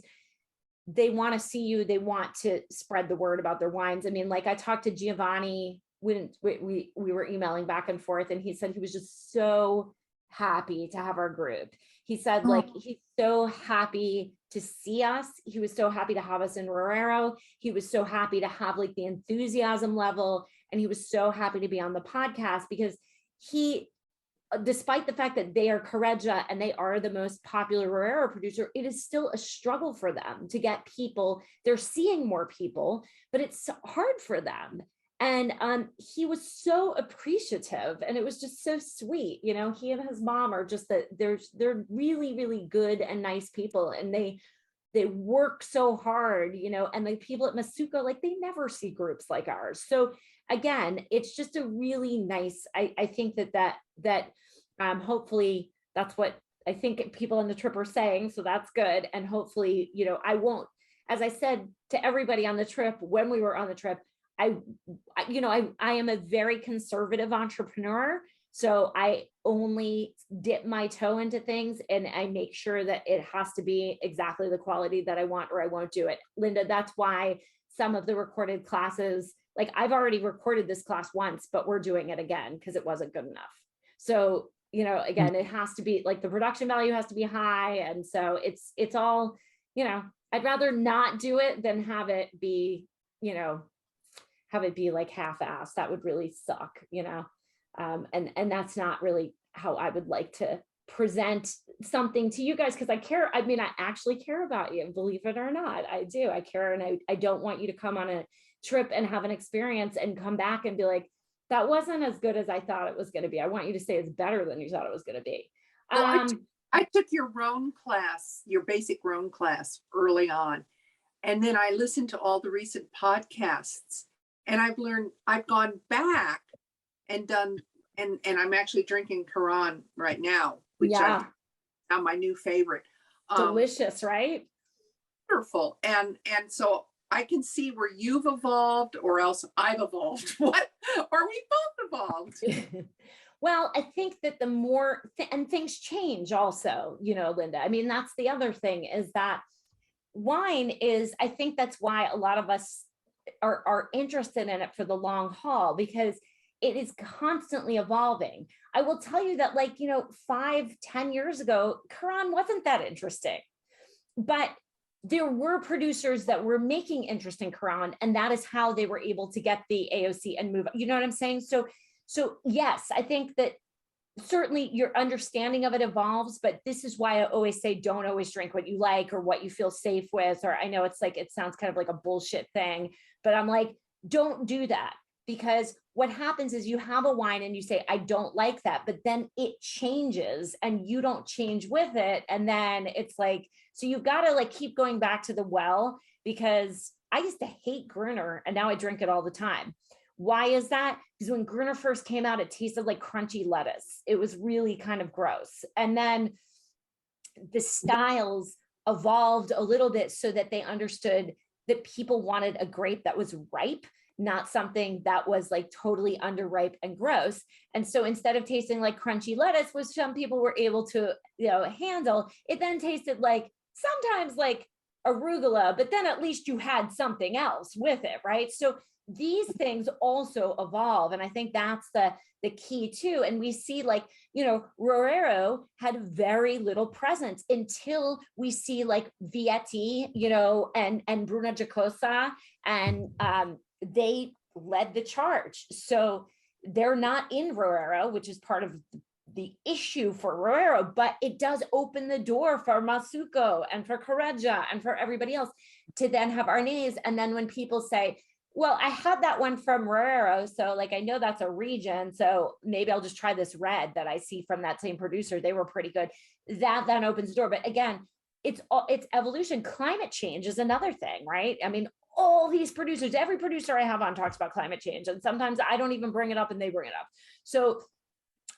They want to see you, they want to spread the word about their wines. I mean, like I talked to Giovanni when we were emailing back and forth, and he said he was just so happy to have our group. He said he's so happy to see us. He was so happy to have us in Rorero. He was so happy to have the enthusiasm level. And he was so happy to be on the podcast, because despite the fact that they are Correggia and they are the most popular Rorero producer, it is still a struggle for them to get people. They're seeing more people, but it's hard for them. And he was so appreciative, and it was just so sweet. He and his mom are just they're really, really good and nice people, and they work so hard, and the people at Masuko, they never see groups like ours. So again, it's just a really nice, I think that hopefully that's what I think people on the trip are saying. So that's good. And hopefully, I won't, as I said to everybody on the trip, when we were on the trip, I am a very conservative entrepreneur. So I only dip my toe into things, and I make sure that it has to be exactly the quality that I want, or I won't do it. Linda, that's why some of the recorded classes, I've already recorded this class once, but we're doing it again because it wasn't good enough. So, again, it has to be the production value has to be high. And so it's all, I'd rather not do it than have it be, half-assed. That would really suck, and that's not really how I would like to present something to you guys, because I care. I mean, I actually care about you, believe it or not. I do. I care, and I don't want you to come on a trip and have an experience and come back and be like, that wasn't as good as I thought it was going to be. I want you to say it's better than you thought it was going to be. Well, I took your Rhone class, your basic Rhone class early on. And then I listened to all the recent podcasts, and I've gone back and done, and I'm actually drinking Quran right now, which is now my new favorite. Delicious, right? Wonderful. And so I can see where you've evolved, or else I've evolved. What? Or we both evolved. Well, I think that the more, and things change also, Linda. I mean, that's the other thing, is that wine is, I think that's why a lot of us are interested in it for the long haul, because it is constantly evolving. I will tell you that 5-10 years ago, Quran wasn't that interesting, but there were producers that were making interesting Quran, and that is how they were able to get the AOC and move. You know what I'm saying? So yes, I think that certainly your understanding of it evolves, but this is why I always say, don't always drink what you like or what you feel safe with. Or I know it's it sounds kind of like a bullshit thing, but I'm like, don't do that. Because what happens is you have a wine and you say, I don't like that, but then it changes and you don't change with it. And then it's so you've got to keep going back to the well, because I used to hate Gruner and now I drink it all the time. Why is that? Because when Gruner first came out, it tasted like crunchy lettuce. It was really kind of gross. And then the styles evolved a little bit so that they understood that people wanted a grape that was ripe not something that was like totally underripe and gross. And so instead of tasting like crunchy lettuce, which some people were able to, handle, it then tasted like sometimes like arugula, but then at least you had something else with it, right? So these things also evolve. And I think that's the key too. And we see like, Rorero had very little presence until we see like Vietti, and Bruna Giacosa, and they led the charge. So they're not in Rorero, which is part of the issue for Rorero, but it does open the door for Masuco and for Correggia and for everybody else to then have Arnaz. And then when people say, well, I had that one from Rorero, so like I know that's a region, so maybe I'll just try this red that I see from that same producer. They were pretty good. That then opens the door. But again, it's evolution. Climate change is another thing, right? I mean, all these producers, every producer I have on talks about climate change, and sometimes I don't even bring it up and they bring it up. So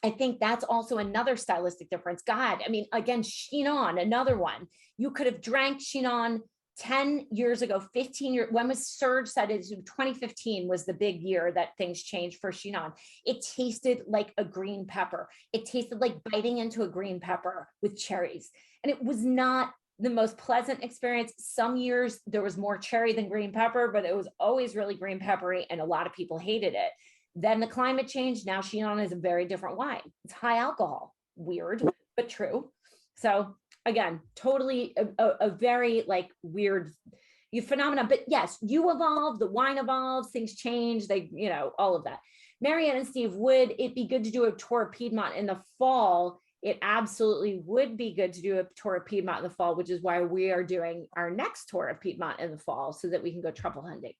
I think that's also another stylistic difference. God, I mean, again, Chinon, another one. You could have drank Chinon 10 years ago, 15 years, when was Serge said it, 2015 was the big year that things changed for Chinon. It tasted like a green pepper. It tasted like biting into a green pepper with cherries. And it was not the most pleasant experience. Some years there was more cherry than green pepper, but it was always really green peppery and a lot of people hated it. Then the climate changed. Now Chinon is a very different wine. It's high alcohol, weird, but true. So again, totally a very like weird phenomenon, but yes, you evolve, the wine evolves, things change, they, all of that. Marianne and Steve, would it be good to do a tour of Piedmont in the fall? It absolutely would be good to do a tour of Piedmont in the fall, which is why we are doing our next tour of Piedmont in the fall so that we can go truffle hunting.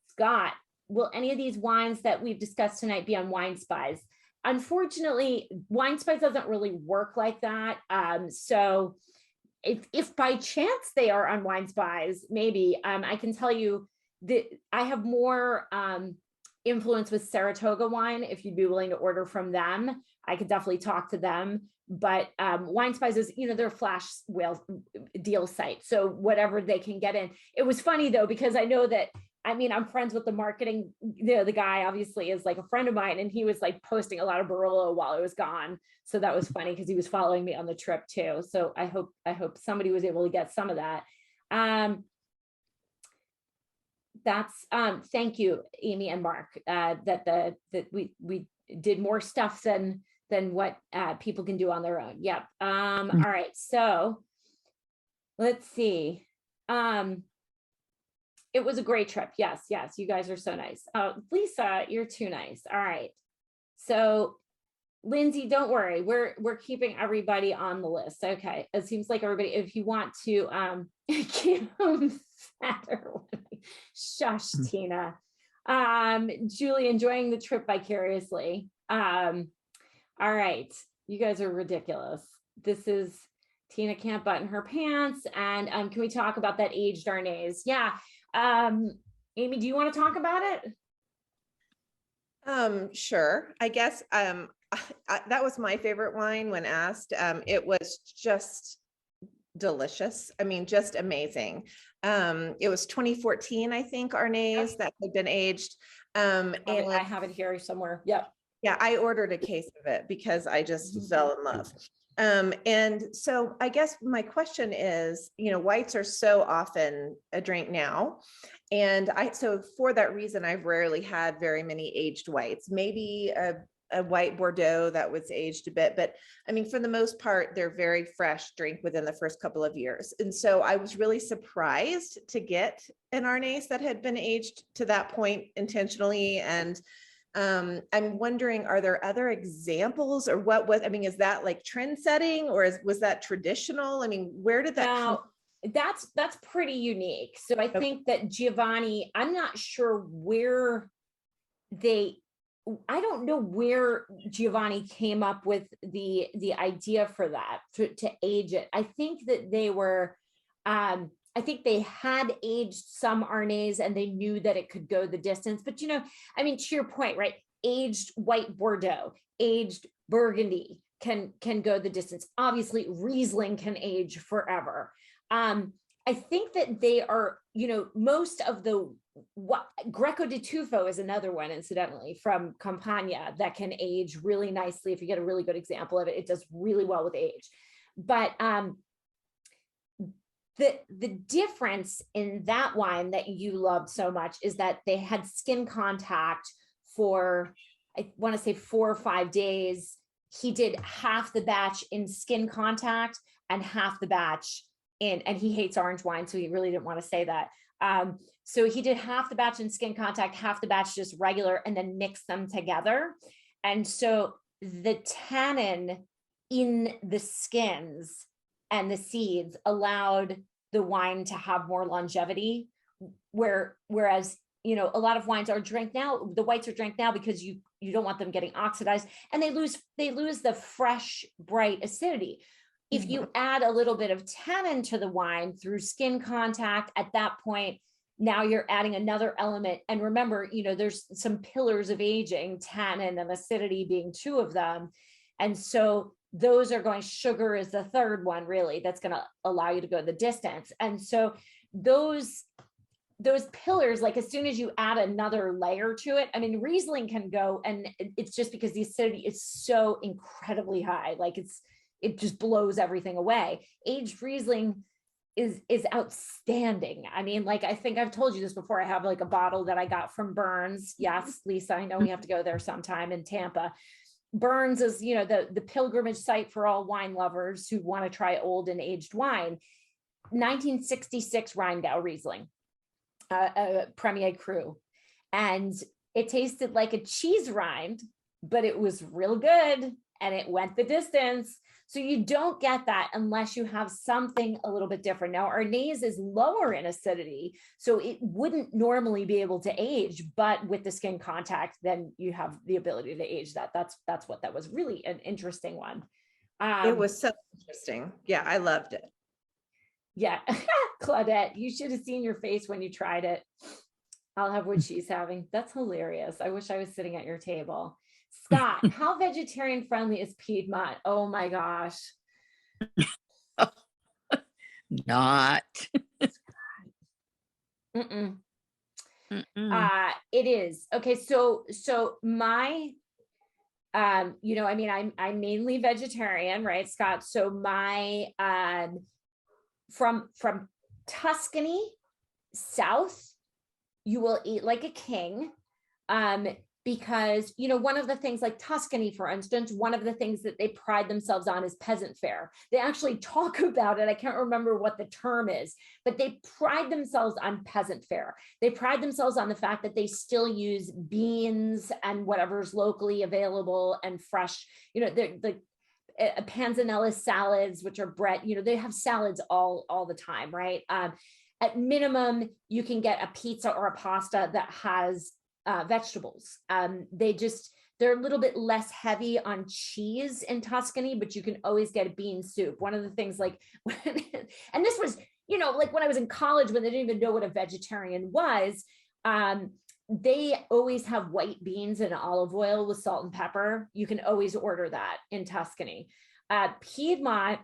Scott, will any of these wines that we've discussed tonight be on Wine Spies? Unfortunately, Wine Spies doesn't really work like that. So if by chance they are on Wine Spies, maybe I can tell you that I have more influence with Saratoga wine. If you'd be willing to order from them, I could definitely talk to them. But Wine Spies is, they're a flash whale deal site. So whatever they can get in. It was funny though, because I know that, I'm friends with the marketing, the guy obviously is like a friend of mine, and he was like posting a lot of Barolo while I was gone. So that was funny because he was following me on the trip too. So I hope somebody was able to get some of that. That's thank you, Amy and Mark, that we did more stuff than what people can do on their own. Yep. All right. So let's see. It was a great trip. Yes. You guys are so nice. Lisa, you're too nice. All right. So Lindsay, don't worry. We're keeping everybody on the list. Okay. It seems like everybody, if you want to keep them fatter. Shush, Tina. Julie, enjoying the trip vicariously. All right. You guys are ridiculous. This is Tina can't button her pants. And can we talk about that aged Arnaz? Yeah. Amy, do you want to talk about it? Sure. I guess that was my favorite wine when asked. It was just delicious. Just amazing. It was 2014, I think, Arnaz that had been aged. And I have it here somewhere. Yep. Yeah, I ordered a case of it because I just fell in love. And so I guess my question is, whites are so often a drink now. And so for that reason, I've rarely had very many aged whites, maybe a white Bordeaux that was aged a bit, but for the most part, they're very fresh drink within the first couple of years. And so I was really surprised to get an Arnaz that had been aged to that point intentionally. And I'm wondering, are there other examples, or what was, is that like trend setting, or was that traditional? Where did that come? That's pretty unique. So I think that Giovanni, I'm not sure where I don't know where Giovanni came up with the idea for that to age it. I think that they were, I think they had aged some Arnaz and they knew that it could go the distance. But, to your point, right? Aged white Bordeaux, aged Burgundy can go the distance. Obviously, Riesling can age forever. I think that they are, most of the what Greco di Tufo is another one, incidentally, from Campania that can age really nicely. If you get a really good example of it, it does really well with age. But the difference in that wine that you loved so much is that they had skin contact for, I want to say 4 or 5 days. He did half the batch in skin contact and half the batch in, and he hates orange wine, so he really didn't want to say that. So he did half the batch in skin contact, half the batch just regular, and then mix them together. And so the tannin in the skins and the seeds allowed the wine to have more longevity, whereas, you know, a lot of wines are drank now, the whites are drank now because you don't want them getting oxidized, and they lose the fresh, bright acidity. If you add a little bit of tannin to the wine through skin contact, at that point, now you're adding another element. And remember, you know, there's some pillars of aging, tannin and acidity being 2 of them. And so those are going, sugar is the third one, really, that's going to allow you to go the distance. And so those pillars, like as soon as you add another layer to it, I mean, Riesling can go, and it's just because the acidity is so incredibly high, like it just blows everything away. Aged Riesling is outstanding. I mean, like, I think I've told you this before. I have like a bottle that I got from Burns. Yes, Lisa, I know we have to go there sometime in Tampa. Burns is, you know, the pilgrimage site for all wine lovers who want to try old and aged wine. 1966 Rheingau Riesling, Premier Cru. And it tasted like a cheese rind, but it was real good and it went the distance. So you don't get that unless you have something a little bit different. Now, Arnaz is lower in acidity, so it wouldn't normally be able to age, but with the skin contact, then you have the ability to age that. That's what that was, really an interesting one. It was so interesting. Yeah, I loved it. Yeah, Claudette, you should have seen your face when you tried it. I'll have what she's having. That's hilarious. I wish I was sitting at your table. Scott, how vegetarian friendly is Piedmont? Oh my gosh. Not. Mm-mm. It is. Okay, so my you know, I mean, I'm mainly vegetarian, right, Scott? So my from Tuscany south, you will eat like a king. Because, you know, one of the things, like Tuscany, for instance, one of the things that they pride themselves on is peasant fare. They actually talk about it. I can't remember what the term is, but they pride themselves on peasant fare. They pride themselves on the fact that they still use beans and whatever's locally available and fresh. You know, the panzanella salads, which are bread, you know, they have salads all the time, right? At minimum, you can get a pizza or a pasta that has vegetables. They're a little bit less heavy on cheese in Tuscany, but you can always get a bean soup. One of the things, like, and this was, you know, like when I was in college, when they didn't even know what a vegetarian was, they always have white beans and olive oil with salt and pepper. You can always order that in Tuscany. Piedmont,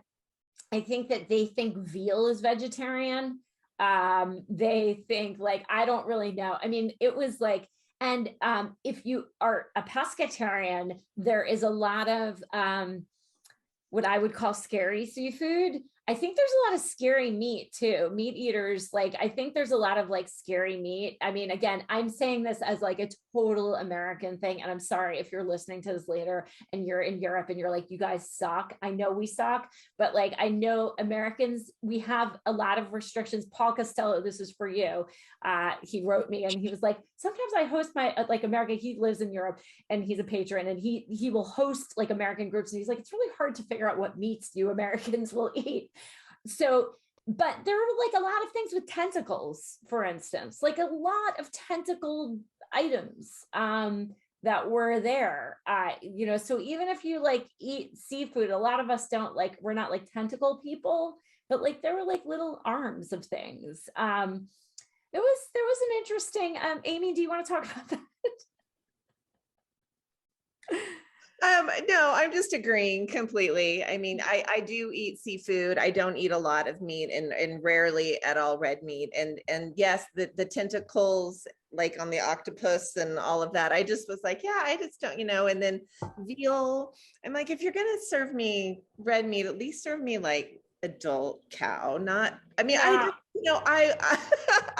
I think that they think veal is vegetarian. They think, like, I don't really know. I mean, it was like, and if you are a pescatarian, there is a lot of what I would call scary seafood. I think there's a lot of scary meat too. Meat eaters, like, I think there's a lot of like scary meat. I mean, again, I'm saying this as like a total American thing. And I'm sorry if you're listening to this later and you're in Europe and you're like, you guys suck. I know we suck, but like, I know Americans, we have a lot of restrictions. Paul Costello, this is for you. He wrote me and he was like, sometimes I host my, like, America, he lives in Europe and he's a patron and he will host like American groups. And he's like, it's really hard to figure out what meats you Americans will eat. So, but there were like a lot of things with tentacles, for instance, like a lot of tentacle items that were there. You know, so even if you like eat seafood, a lot of us don't, like, we're not like tentacle people, but like there were like little arms of things. There was an interesting, Amy, do you want to talk about that? No, I'm just agreeing completely. I mean, I do eat seafood. I don't eat a lot of meat and rarely at all red meat. And yes, the tentacles like on the octopus and all of that. I just was like, yeah, I just don't, and then veal. I'm like, if you're gonna serve me red meat, at least serve me like adult cow, not, I mean, Yeah.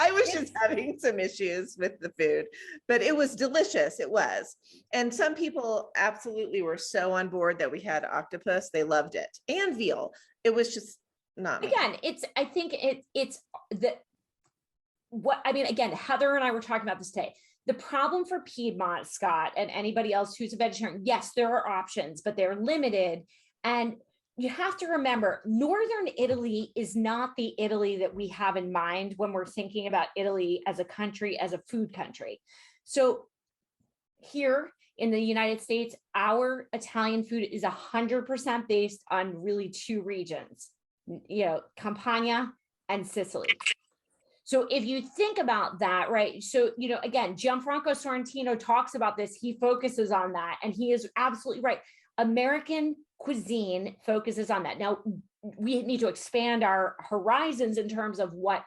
I was just having some issues with the food, but it was delicious. It was. And some people absolutely were so on board that we had octopus. They loved it, and veal. It was just not me. Again, I think it's the, what, I mean, again, Heather and I were talking about this today. The problem for Piedmont, Scott, and anybody else who's a vegetarian, yes, there are options, but they're limited. And you have to remember, Northern Italy is not the Italy that we have in mind when we're thinking about Italy as a country, as a food country. So here in the United States, our Italian food is 100% based on really two regions, Campania and Sicily. So if you think about that, right? So, again, Gianfranco Sorrentino talks about this. He focuses on that, and he is absolutely right. American cuisine focuses on that. Now, we need to expand our horizons in terms of what,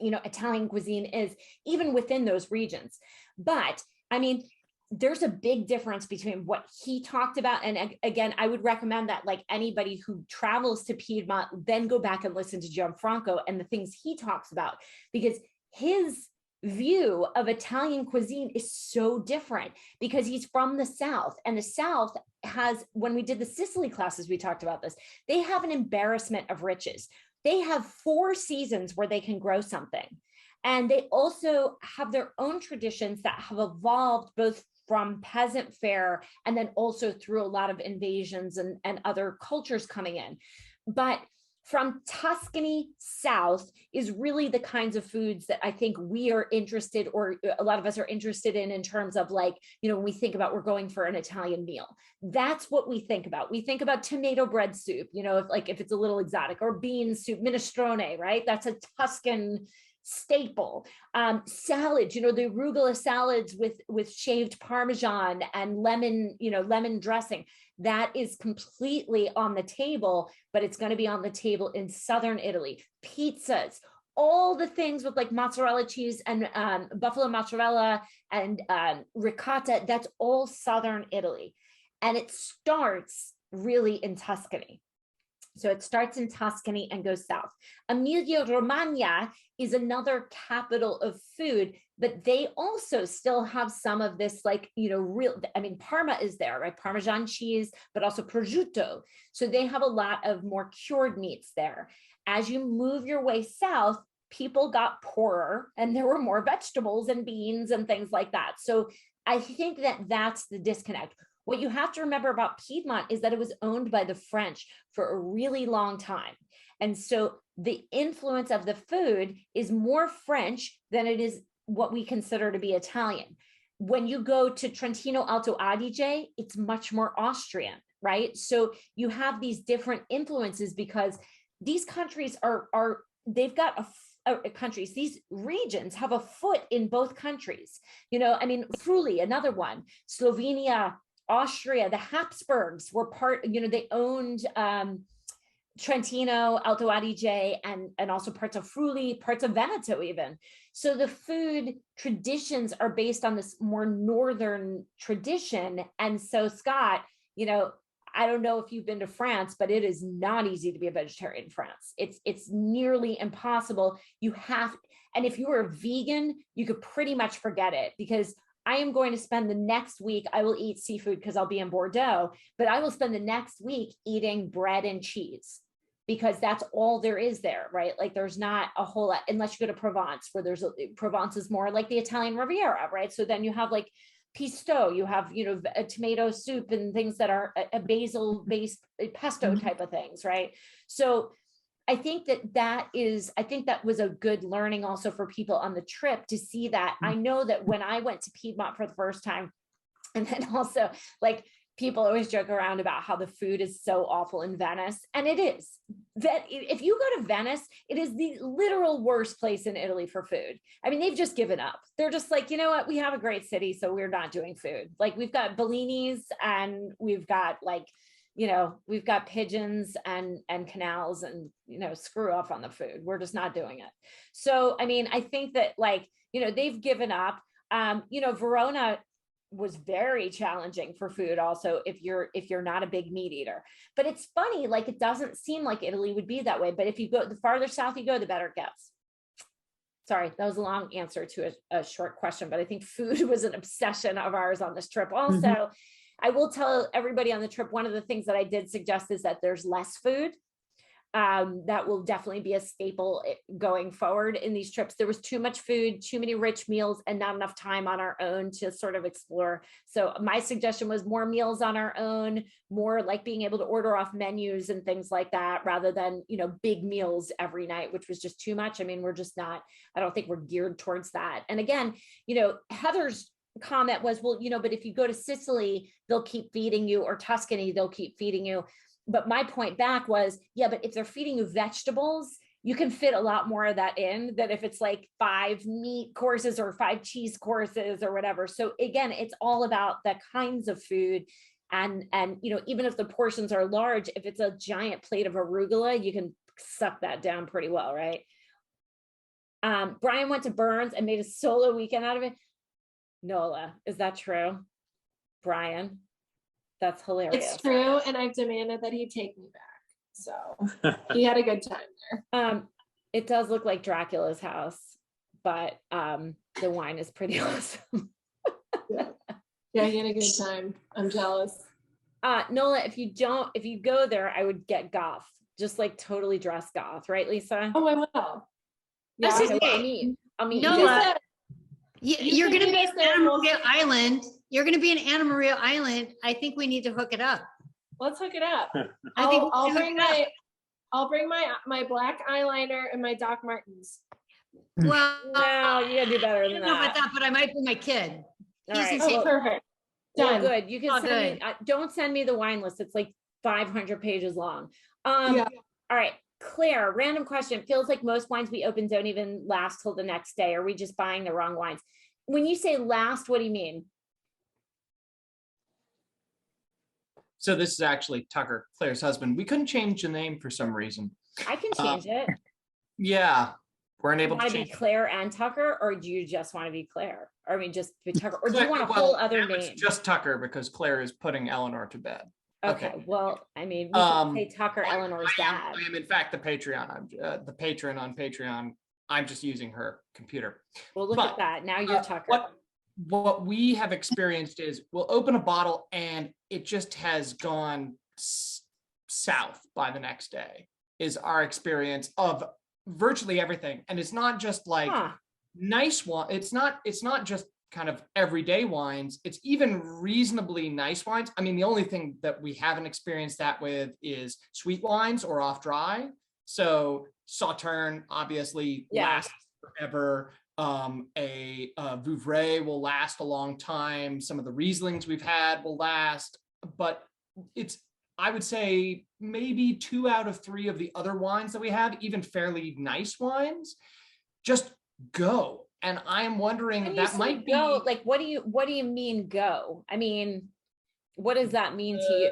Italian cuisine is, even within those regions. But I mean, there's a big difference between what he talked about. And again, I would recommend that like anybody who travels to Piedmont, then go back and listen to Gianfranco and the things he talks about, because his view of Italian cuisine is so different because he's from the South, and the South has, when we did the Sicily classes, we talked about this, they have an embarrassment of riches. They have 4 seasons where they can grow something. And they also have their own traditions that have evolved both from peasant fare and then also through a lot of invasions and other cultures coming in. But from Tuscany south is really the kinds of foods that I think we are interested, or a lot of us are interested in terms of like, when we think about we're going for an Italian meal. That's what we think about. We think about tomato bread soup, if it's a little exotic, or bean soup, minestrone, right? That's a Tuscan staple. Salads, the arugula salads with shaved Parmesan and lemon dressing. That is completely on the table, but it's going to be on the table in Southern Italy. Pizzas, all the things with like mozzarella cheese and buffalo mozzarella and ricotta, that's all Southern Italy. And it starts really in Tuscany. So it starts in Tuscany and goes south. Emilia-Romagna is another capital of food, but they also still have some of this Parma is there, right? Parmesan cheese, but also prosciutto. So they have a lot of more cured meats there. As you move your way south, people got poorer and there were more vegetables and beans and things like that. So I think that's the disconnect. What you have to remember about Piedmont is that it was owned by the French for a really long time. And so the influence of the food is more French than it is what we consider to be Italian. When you go to Trentino Alto Adige, it's much more Austrian, right? So you have these different influences because these countries they've got countries, these regions have a foot in both countries. Friuli, another one, Slovenia, Austria, the Habsburgs were part, they owned Trentino, Alto Adige, and also parts of Friuli, parts of Veneto even. So the food traditions are based on this more northern tradition. And so Scott, I don't know if you've been to France, but it is not easy to be a vegetarian in France. It's nearly impossible. And if you are a vegan, you could pretty much forget it, because I am going to spend the next week, I will eat seafood because I'll be in Bordeaux, but I will spend the next week eating bread and cheese because that's all there is there, right? Like there's not a whole lot, unless you go to Provence, where Provence is more like the Italian Riviera, right? So then you have like pisto, you have, a tomato soup and things that are a basil-based pesto type of things, right? So I think that was a good learning also for people on the trip to see that. I know that when I went to Piedmont for the first time, and then also like people always joke around about how the food is so awful in Venice, and it is. if you go to Venice, it is the literal worst place in Italy for food. I mean, they've just given up. They're just like, you know what? We have a great city, so we're not doing food. Like we've got Bellinis and we've got like, we've got pigeons and canals and, screw off on the food. We're just not doing it. So, I mean, I think that like, they've given up. Verona was very challenging for food also if you're not a big meat eater. But it's funny, like it doesn't seem like Italy would be that way. But if you go, the farther south you go, the better it gets. Sorry, that was a long answer to a short question, but I think food was an obsession of ours on this trip. Also, I will tell everybody on the trip, one of the things that I did suggest is that there's less food. That will definitely be a staple going forward in these trips. There was too much food, too many rich meals, and not enough time on our own to sort of explore. So my suggestion was more meals on our own, more like being able to order off menus and things like that, rather than, big meals every night, which was just too much. I mean, we're just not, I don't think we're geared towards that. And again, Heather's comment was, well, but if you go to Sicily, they'll keep feeding you, or Tuscany, they'll keep feeding you. But my point back was, yeah, but if they're feeding you vegetables, you can fit a lot more of that in than if it's like 5 meat courses or 5 cheese courses or whatever. So again, it's all about the kinds of food. And even if the portions are large, if it's a giant plate of arugula, you can suck that down pretty well, right? Brian went to Burns and made a solo weekend out of it. Nola, is that true? Brian? That's hilarious. It's true, and I've demanded that he take me back. So he had a good time there. It does look like Dracula's house, but the wine is pretty awesome. Yeah, he had a good time. I'm jealous. Nola, if you go there, I would get goth, just like totally dressed goth, right, Lisa? Oh, I will. Yeah, Okay, I'll meet you. Nola, you're going to be in Anna Maria Island. You're going to be in Anna Maria Island. I think we need to hook it up. Let's hook it up. I'll bring my black eyeliner and my Doc Martens. Well, no, you gotta do better I than don't know about that. that, but I might bring my kid. All right. Oh, perfect. Well, Done. good. You can send me. Don't send me the wine list. It's like 500 pages long. Yeah. All right, Claire. Random question. It feels like most wines we open don't even last till the next day. Are we just buying the wrong wines? When you say last, what do you mean? So this is actually Tucker, Claire's husband. We couldn't change the name for some reason. I can change it. Yeah, weren't able to Want to be change. Claire and Tucker, or do you just want to be Claire? Or I mean, just be Tucker, or do you Claire- want a well, whole other now it's name? just Tucker because Claire is putting Eleanor to bed. Okay. Well, I mean, we can say Tucker, Eleanor's dad. I am in fact the Patreon. I'm the patron on Patreon. I'm just using her computer. Well, look at that. Now you're Tucker. What we have experienced is we'll open a bottle and it just has gone south by the next day, is our experience of virtually everything. And it's not just like nice wine. It's not just kind of everyday wines. It's even reasonably nice wines. I mean, the only thing that we haven't experienced that with is sweet wines or off dry. So Sauterne obviously lasts forever. A Vouvray will last a long time. Some of the Rieslings we've had will last, but I would say maybe 2 out of 3 of the other wines that we have, even fairly nice wines, just go. And I am wondering that might be go. Like, what do you mean go? I mean, what does that mean to you?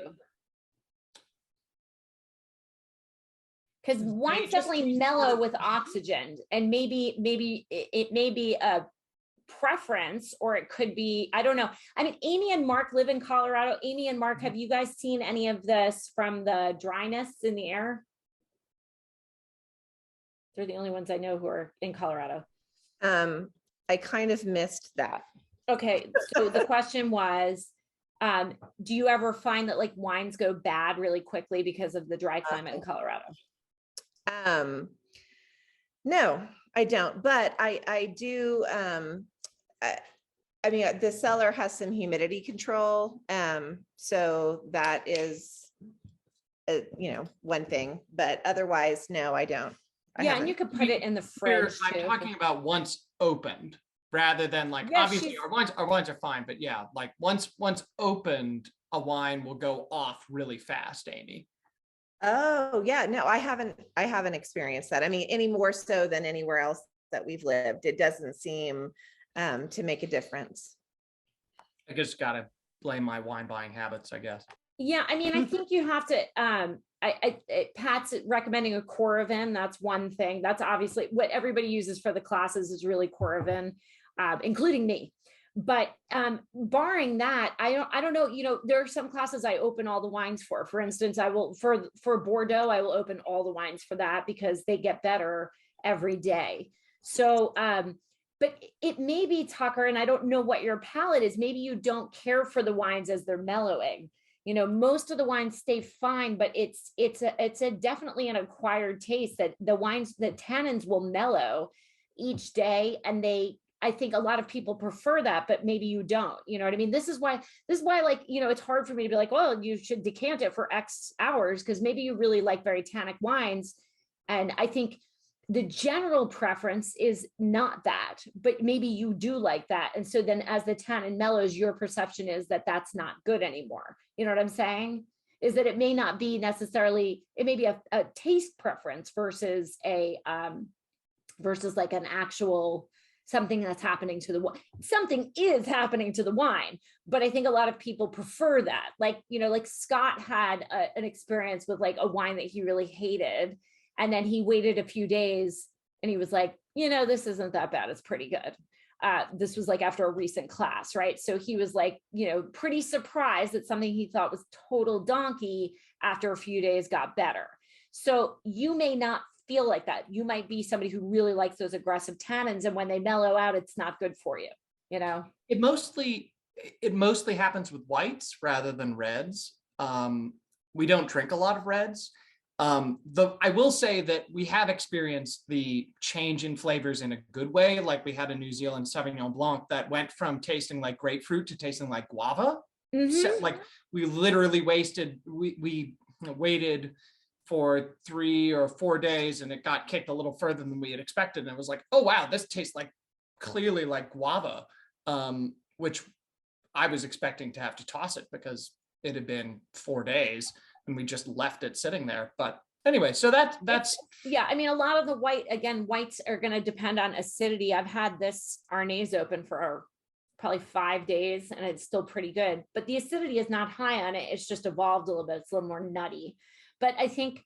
Because wine's definitely mellow with oxygen, and maybe it may be a preference, or it could be, I don't know. I mean, Amy and Mark live in Colorado. Amy and Mark, have you guys seen any of this from the dryness in the air? They're the only ones I know who are in Colorado. I kind of missed that. Okay, so the question was, do you ever find that like wines go bad really quickly because of the dry climate in Colorado? No, I don't, but I do. I mean, the cellar has some humidity control. So that is, one thing, but otherwise, no, I don't. And you could put it in the fridge too. I'm talking about once opened rather than like, obviously our wines are fine, but yeah, like once opened, a wine will go off really fast, Amy. Oh, yeah, no, I haven't experienced that. I mean, any more so than anywhere else that we've lived. It doesn't seem to make a difference. I just gotta blame my wine buying habits, I guess. Yeah, I mean, I think you have to, Pat's recommending a Coravin. That's one thing. That's obviously what everybody uses for the classes is really Coravin, including me. But barring that, I don't know, you know, there are some classes I open all the wines for. For instance, I will, for Bordeaux, I will open all the wines for that because they get better every day. So, but it may be, Tucker, and I don't know what your palate is. Maybe you don't care for the wines as they're mellowing. You know, most of the wines stay fine, but it's a definitely an acquired taste that the wines, the tannins will mellow each day. And I think a lot of people prefer that, but maybe you don't, you know what I mean? This is why like, you know, it's hard for me to be like, well, you should decant it for X hours. Cause maybe you really like very tannic wines. And I think the general preference is not that, but maybe you do like that. And so then as the tannin mellows, your perception is that that's not good anymore. You know what I'm saying? Is that it may not be necessarily, it may be a taste preference versus versus like an actual something that's happening to the wine. Something is happening to the wine, but I think a lot of people prefer that. Like, you know, like Scott had an experience with like a wine that he really hated. And then he waited a few days and he was like, you know, this isn't that bad. It's pretty good. This was like after a recent class, right? So he was like, you know, pretty surprised that something he thought was total donkey after a few days got better. So you may not feel like that. You might be somebody who really likes those aggressive tannins, and when they mellow out, it's not good for you, you know? It mostly happens with whites rather than reds. We don't drink a lot of reds. I will say that we have experienced the change in flavors in a good way. Like we had a New Zealand Sauvignon Blanc that went from tasting like grapefruit to tasting like guava. So, like we literally we waited for 3 or 4 days and it got kicked a little further than we had expected. And it was like, oh, wow, this tastes like clearly like guava, which I was expecting to have to toss it because it had been 4 days. And we just left it sitting there. But anyway, so that's yeah. I mean, a lot of the whites are going to depend on acidity. I've had this Arnaise open for probably 5 days and it's still pretty good, but the acidity is not high on it. It's just evolved a little bit. It's a little more nutty, but I think,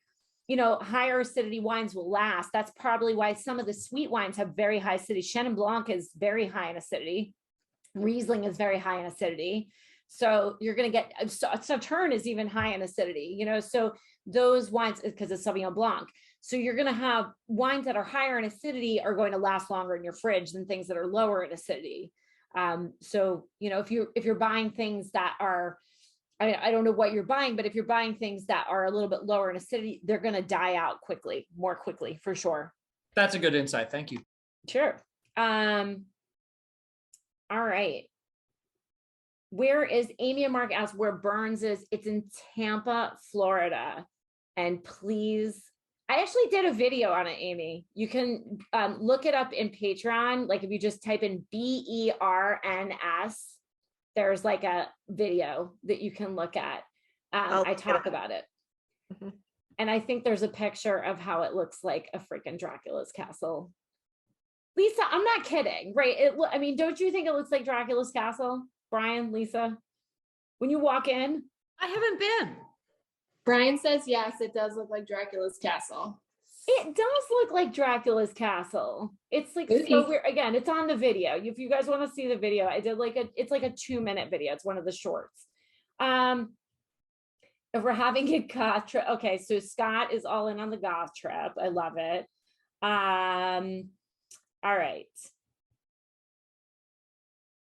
you know, higher acidity wines will last. That's probably why some of the sweet wines have very high acidity. Chenin Blanc is very high in acidity. Riesling is very high in acidity. So you're going to get, Sauterne is even high in acidity, you know, so those wines, because it's Sauvignon Blanc. So you're going to have wines that are higher in acidity are going to last longer in your fridge than things that are lower in acidity. So, you know, if you're buying things that are, I don't know what you're buying, but if you're buying things that are a little bit lower in acidity, they're going to die out more quickly, for sure. That's a good insight. Thank you. Sure. All right. Where is Amy and Mark asked where Burns is? It's in Tampa, Florida. And please, I actually did a video on it, Amy. You can look it up in Patreon. Like if you just type in BERNS, there's like a video that you can look at. I talk about it. Mm-hmm. And I think there's a picture of how it looks like a freaking Dracula's castle. Lisa, I'm not kidding, right? I mean, don't you think it looks like Dracula's castle? Brian, Lisa, when you walk in? I haven't been. Brian says yes, it does look like Dracula's castle. It does look like Dracula's castle. It's like so weird. Again, it's on the video. If you guys want to see the video, I did it's like a 2-minute video. It's one of the shorts. If we're having a goth trip, okay, so Scott is all in on the goth trip. I love it. All right.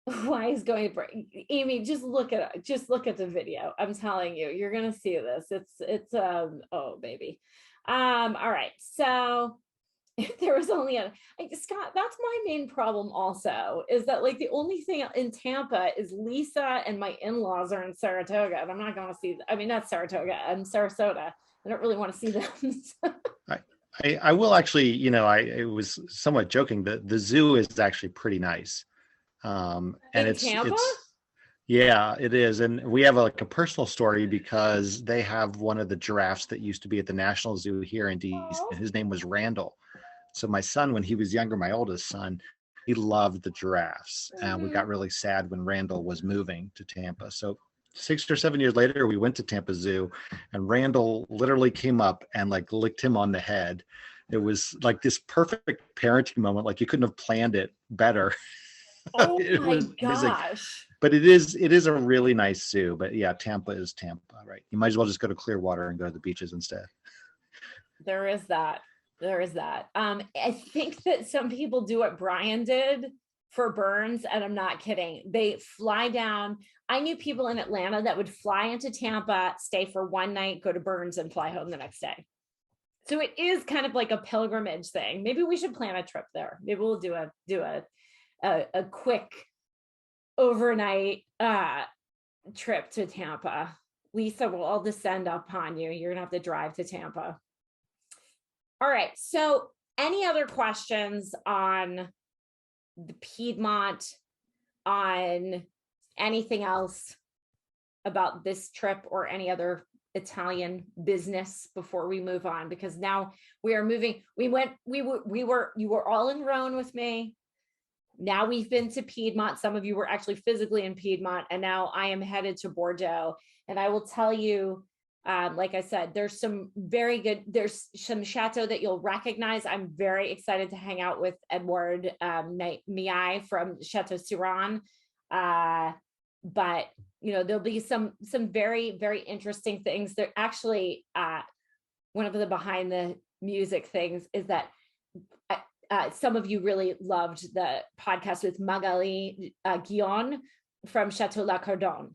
Why is going to break? Amy, just look at the video. I'm telling you, you're gonna see this. It's oh baby. All right, so there was only Scott, that's my main problem also, is that like the only thing in Tampa is Lisa and my in-laws are in Saratoga, and I'm not going to see, not Saratoga, Sarasota. I don't really want to see them. I will actually, you know, I was somewhat joking that the zoo is actually pretty nice. And in Tampa? Yeah, it is. And we have like a personal story because they have one of the giraffes that used to be at the National Zoo here in DC, and his name was Randall. So my son, when he was younger, my oldest son, he loved the giraffes. And we got really sad when Randall was moving to Tampa. So 6 or 7 years later, we went to Tampa Zoo, and Randall literally came up and like licked him on the head. It was like this perfect parenting moment. Like you couldn't have planned it better. Oh It my was amazing. gosh. But it is a really nice zoo. But yeah, Tampa is Tampa, right? You might as well just go to Clearwater and go to the beaches instead. There is that. There is that. I think that some people do what Brian did for burns, and I'm not kidding. They fly down. I knew people in Atlanta that would fly into Tampa, stay for one night, go to Burns, and fly home the next day. So it is kind of like a pilgrimage thing. Maybe we should plan a trip there. Maybe we'll do a quick overnight trip to Tampa. Lisa will all descend upon you. You're gonna have to drive to Tampa. All right. So any other questions on the Piedmont, on anything else about this trip or any other Italian business before we move on? Because now we are moving. You were all in Rome with me. Now we've been to Piedmont. Some of you were actually physically in Piedmont, and now I am headed to Bordeaux. And I will tell you, like I said, there's some chateau that you'll recognize. I'm very excited to hang out with Edward Miai from Chateau Siran. But there'll be some very, very interesting things. They're actually one of the behind the music things is that some of you really loved the podcast with Magali Guillon from Chateau La Cardone.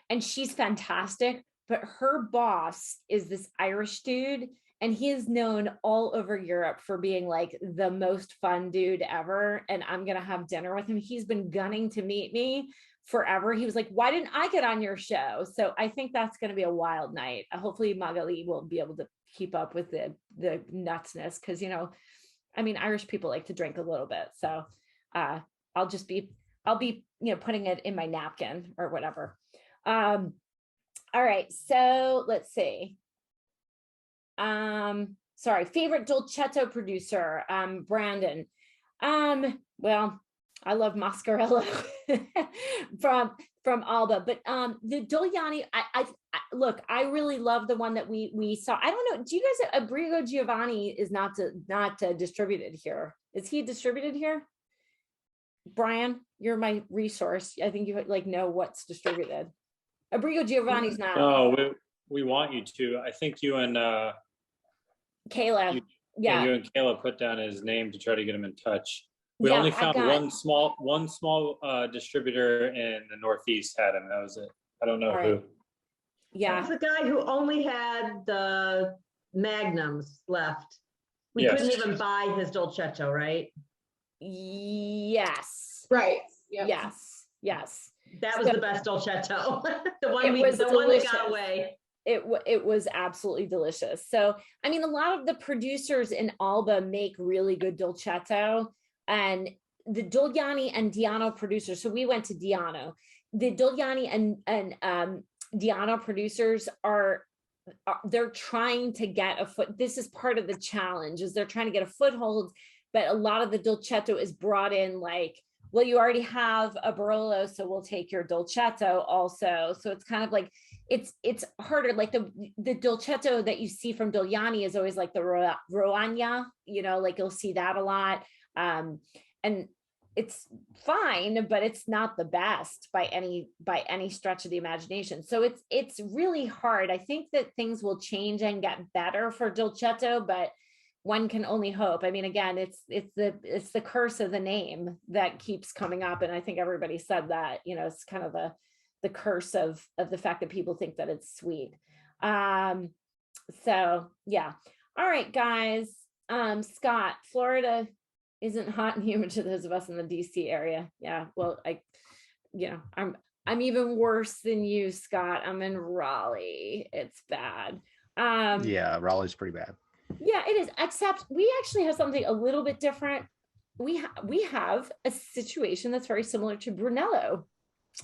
And she's fantastic, but her boss is this Irish dude, and he is known all over Europe for being like the most fun dude ever. And I'm going to have dinner with him. He's been gunning to meet me forever. He was like, why didn't I get on your show? So I think that's going to be a wild night. Hopefully Magali will be able to keep up with the nutsness. Cause Irish people like to drink a little bit. So I'll be putting it in my napkin or whatever. All right. So let's see. Sorry. Favorite dolcetto producer, Brandon. Well, I love Mascarello from Alba, but the Dogliani, I look, I really love the one that we saw. I don't know. Do you guys, Abrigo Giovanni is not distributed here. Is he distributed here? Brian, you're my resource. I think you know what's distributed. Abrigo Giovanni's not. Oh, we want you to. I think you and Kayla. You and Kayla put down his name to try to get him in touch. We only found one small distributor in the Northeast had him. That was it. I don't know who. Yeah, that's the guy who only had the magnums left. We couldn't even buy his dolcetto, right? Yes. Right. Yep. Yes. That was the best dolcetto. the one that got away. It was absolutely delicious. So, a lot of the producers in Alba make really good dolcetto, and the Dogliani and Diano producers. So we went to Diano. The Dogliani and Diano producers they're trying to get a foot. This is part of the challenge, is they're trying to get a foothold, but a lot of the dolcetto is brought in like, well, you already have a Barolo, so we'll take your dolcetto also. So it's kind of like, it's harder. Like the dolcetto that you see from Dogliani is always like the Roagna, like you'll see that a lot. And it's fine, but it's not the best by any stretch of the imagination. So it's really hard. I think that things will change and get better for dolcetto, but one can only hope. Again, it's the curse of the name that keeps coming up. And I think everybody said that, it's kind of the curse of the fact that people think that it's sweet. So yeah. All right, guys. Scott, Florida isn't hot and humid to those of us in the DC area. Yeah. Well, I'm even worse than you, Scott. I'm in Raleigh. It's bad. Yeah, Raleigh's pretty bad. Yeah, it is. Except we actually have something a little bit different. We have a situation that's very similar to Brunello.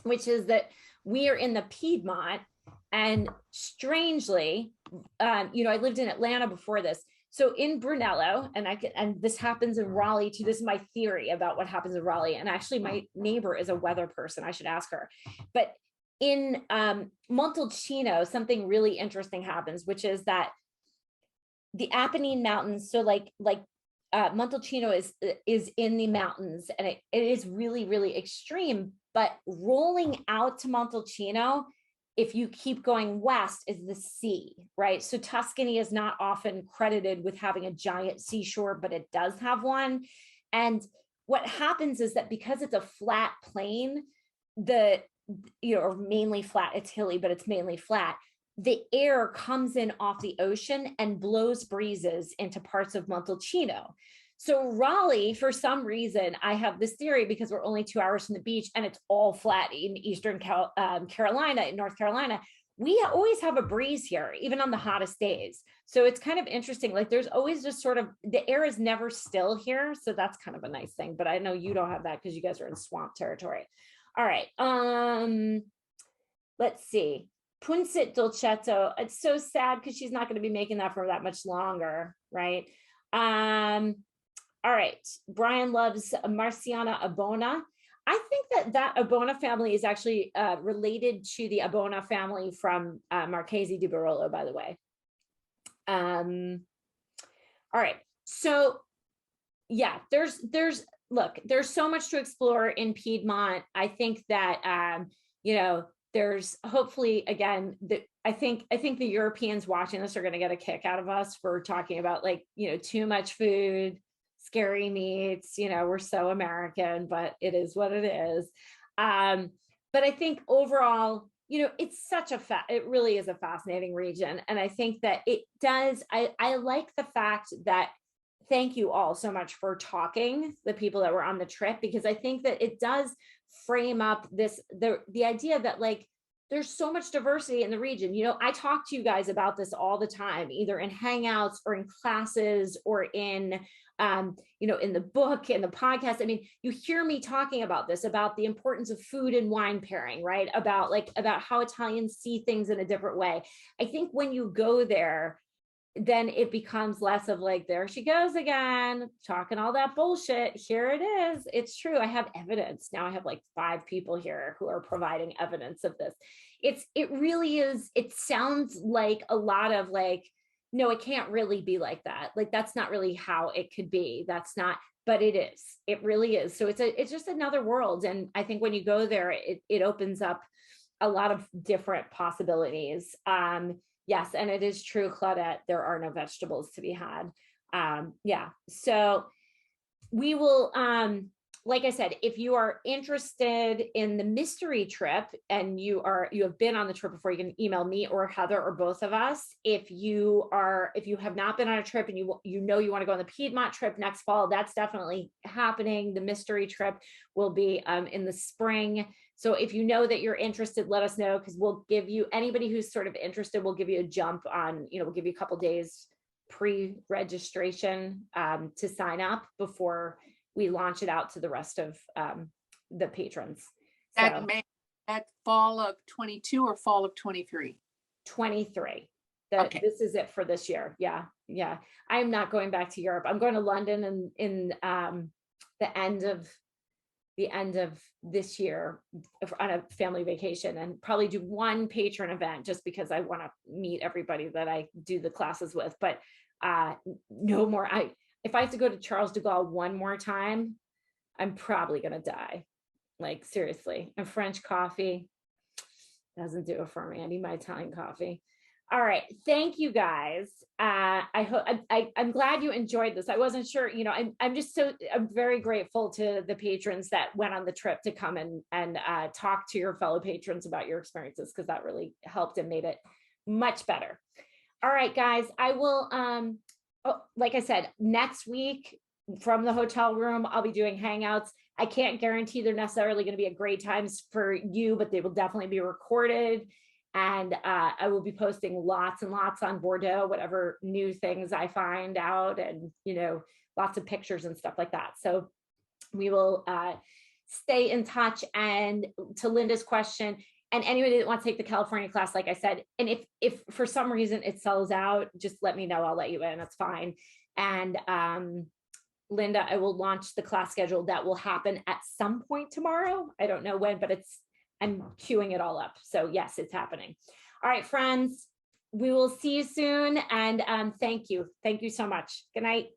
which is that we are in the Piedmont, and strangely, I lived in Atlanta before this. So in Brunello, and this happens in Raleigh too. This is my theory about what happens in Raleigh. And actually my neighbor is a weather person. I should ask her. But in Montalcino, something really interesting happens, which is that the Apennine Mountains, so like Montalcino is in the mountains, and it is really, really extreme. But rolling out to Montalcino, if you keep going west, is the sea, right? So Tuscany is not often credited with having a giant seashore, but it does have one. And what happens is that because it's a flat plain, or mainly flat, it's hilly, but it's mainly flat, the air comes in off the ocean and blows breezes into parts of Montalcino. So Raleigh, for some reason, I have this theory, because we're only 2 hours from the beach and it's all flat in Eastern Carolina, in North Carolina, we always have a breeze here, even on the hottest days. So it's kind of interesting. Like there's always just sort of, the air is never still here. So that's kind of a nice thing, but I know you don't have that because you guys are in swamp territory. All right. Let's see. Punsit Dolcetto. It's so sad because she's not going to be making that for that much longer, right? All right, Brian loves Marciana Abona. I think that Abona family is actually related to the Abona family from Marchese di Barolo, by the way. All right, so yeah, there's so much to explore in Piedmont. I think that there's hopefully, again, I think the Europeans watching this are going to get a kick out of us for talking about too much food, scary meats, we're so American, but it is what it is. But I think overall, it's it really is a fascinating region. And I think that it does, I like the fact that, thank you all so much for talking, the people that were on the trip, because I think that it does frame up the idea that there's so much diversity in the region. I talk to you guys about this all the time, either in Hangouts or in classes or in the book and the podcast. I mean, you hear me talking about this, about the importance of food and wine pairing, right? About how Italians see things in a different way. I think when you go there, then it becomes less of there she goes again, talking all that bullshit. Here it is. It's true. I have evidence. Now I have 5 people here who are providing evidence of this. It really is. It sounds like a lot of no, it can't really be like that. That's not really how it could be. That's not, but it is. It really is. So it's just another world. And I think when you go there, it opens up a lot of different possibilities. Yes, and it is true, Claudette, there are no vegetables to be had. Yeah, so we will, like I said, if you are interested in the mystery trip and you have been on the trip before, you can email me or Heather or both of us. If you have not been on a trip and you want to go on the Piedmont trip next fall, that's definitely happening. The mystery trip will be in the spring. So if you know that you're interested, let us know, because we'll give you, anybody who's sort of interested, we'll give you a jump on, we'll give you a couple days pre-registration to sign up before we launch it out to the rest of the patrons. So, at fall of 22 or fall of 23? 23. Okay. This is it for this year. Yeah. I am not going back to Europe. I'm going to London in the end of this year on a family vacation, and probably do one patron event just because I want to meet everybody that I do the classes with, but no more. If I have to go to Charles de Gaulle one more time, I'm probably going to die. Seriously. And French coffee doesn't do it for me. I need my Italian coffee. All right. Thank you guys. I hope I'm glad you enjoyed this. I wasn't sure, I'm very grateful to the patrons that went on the trip to come and talk to your fellow patrons about your experiences, because that really helped and made it much better. All right, guys, I will, like I said, next week from the hotel room, I'll be doing Hangouts. I can't guarantee they're necessarily going to be at great times for you, but they will definitely be recorded. And I will be posting lots and lots on Bordeaux, whatever new things I find out, and, lots of pictures and stuff like that. So we will stay in touch. And to Linda's question, and anybody that wants to take the California class, like I said, and if for some reason it sells out, just let me know. I'll let you in. That's fine. And Linda, I will launch the class schedule. That will happen at some point tomorrow. I don't know when, but I'm queuing it all up. So yes, it's happening. All right, friends, we will see you soon. And thank you. Thank you so much. Good night.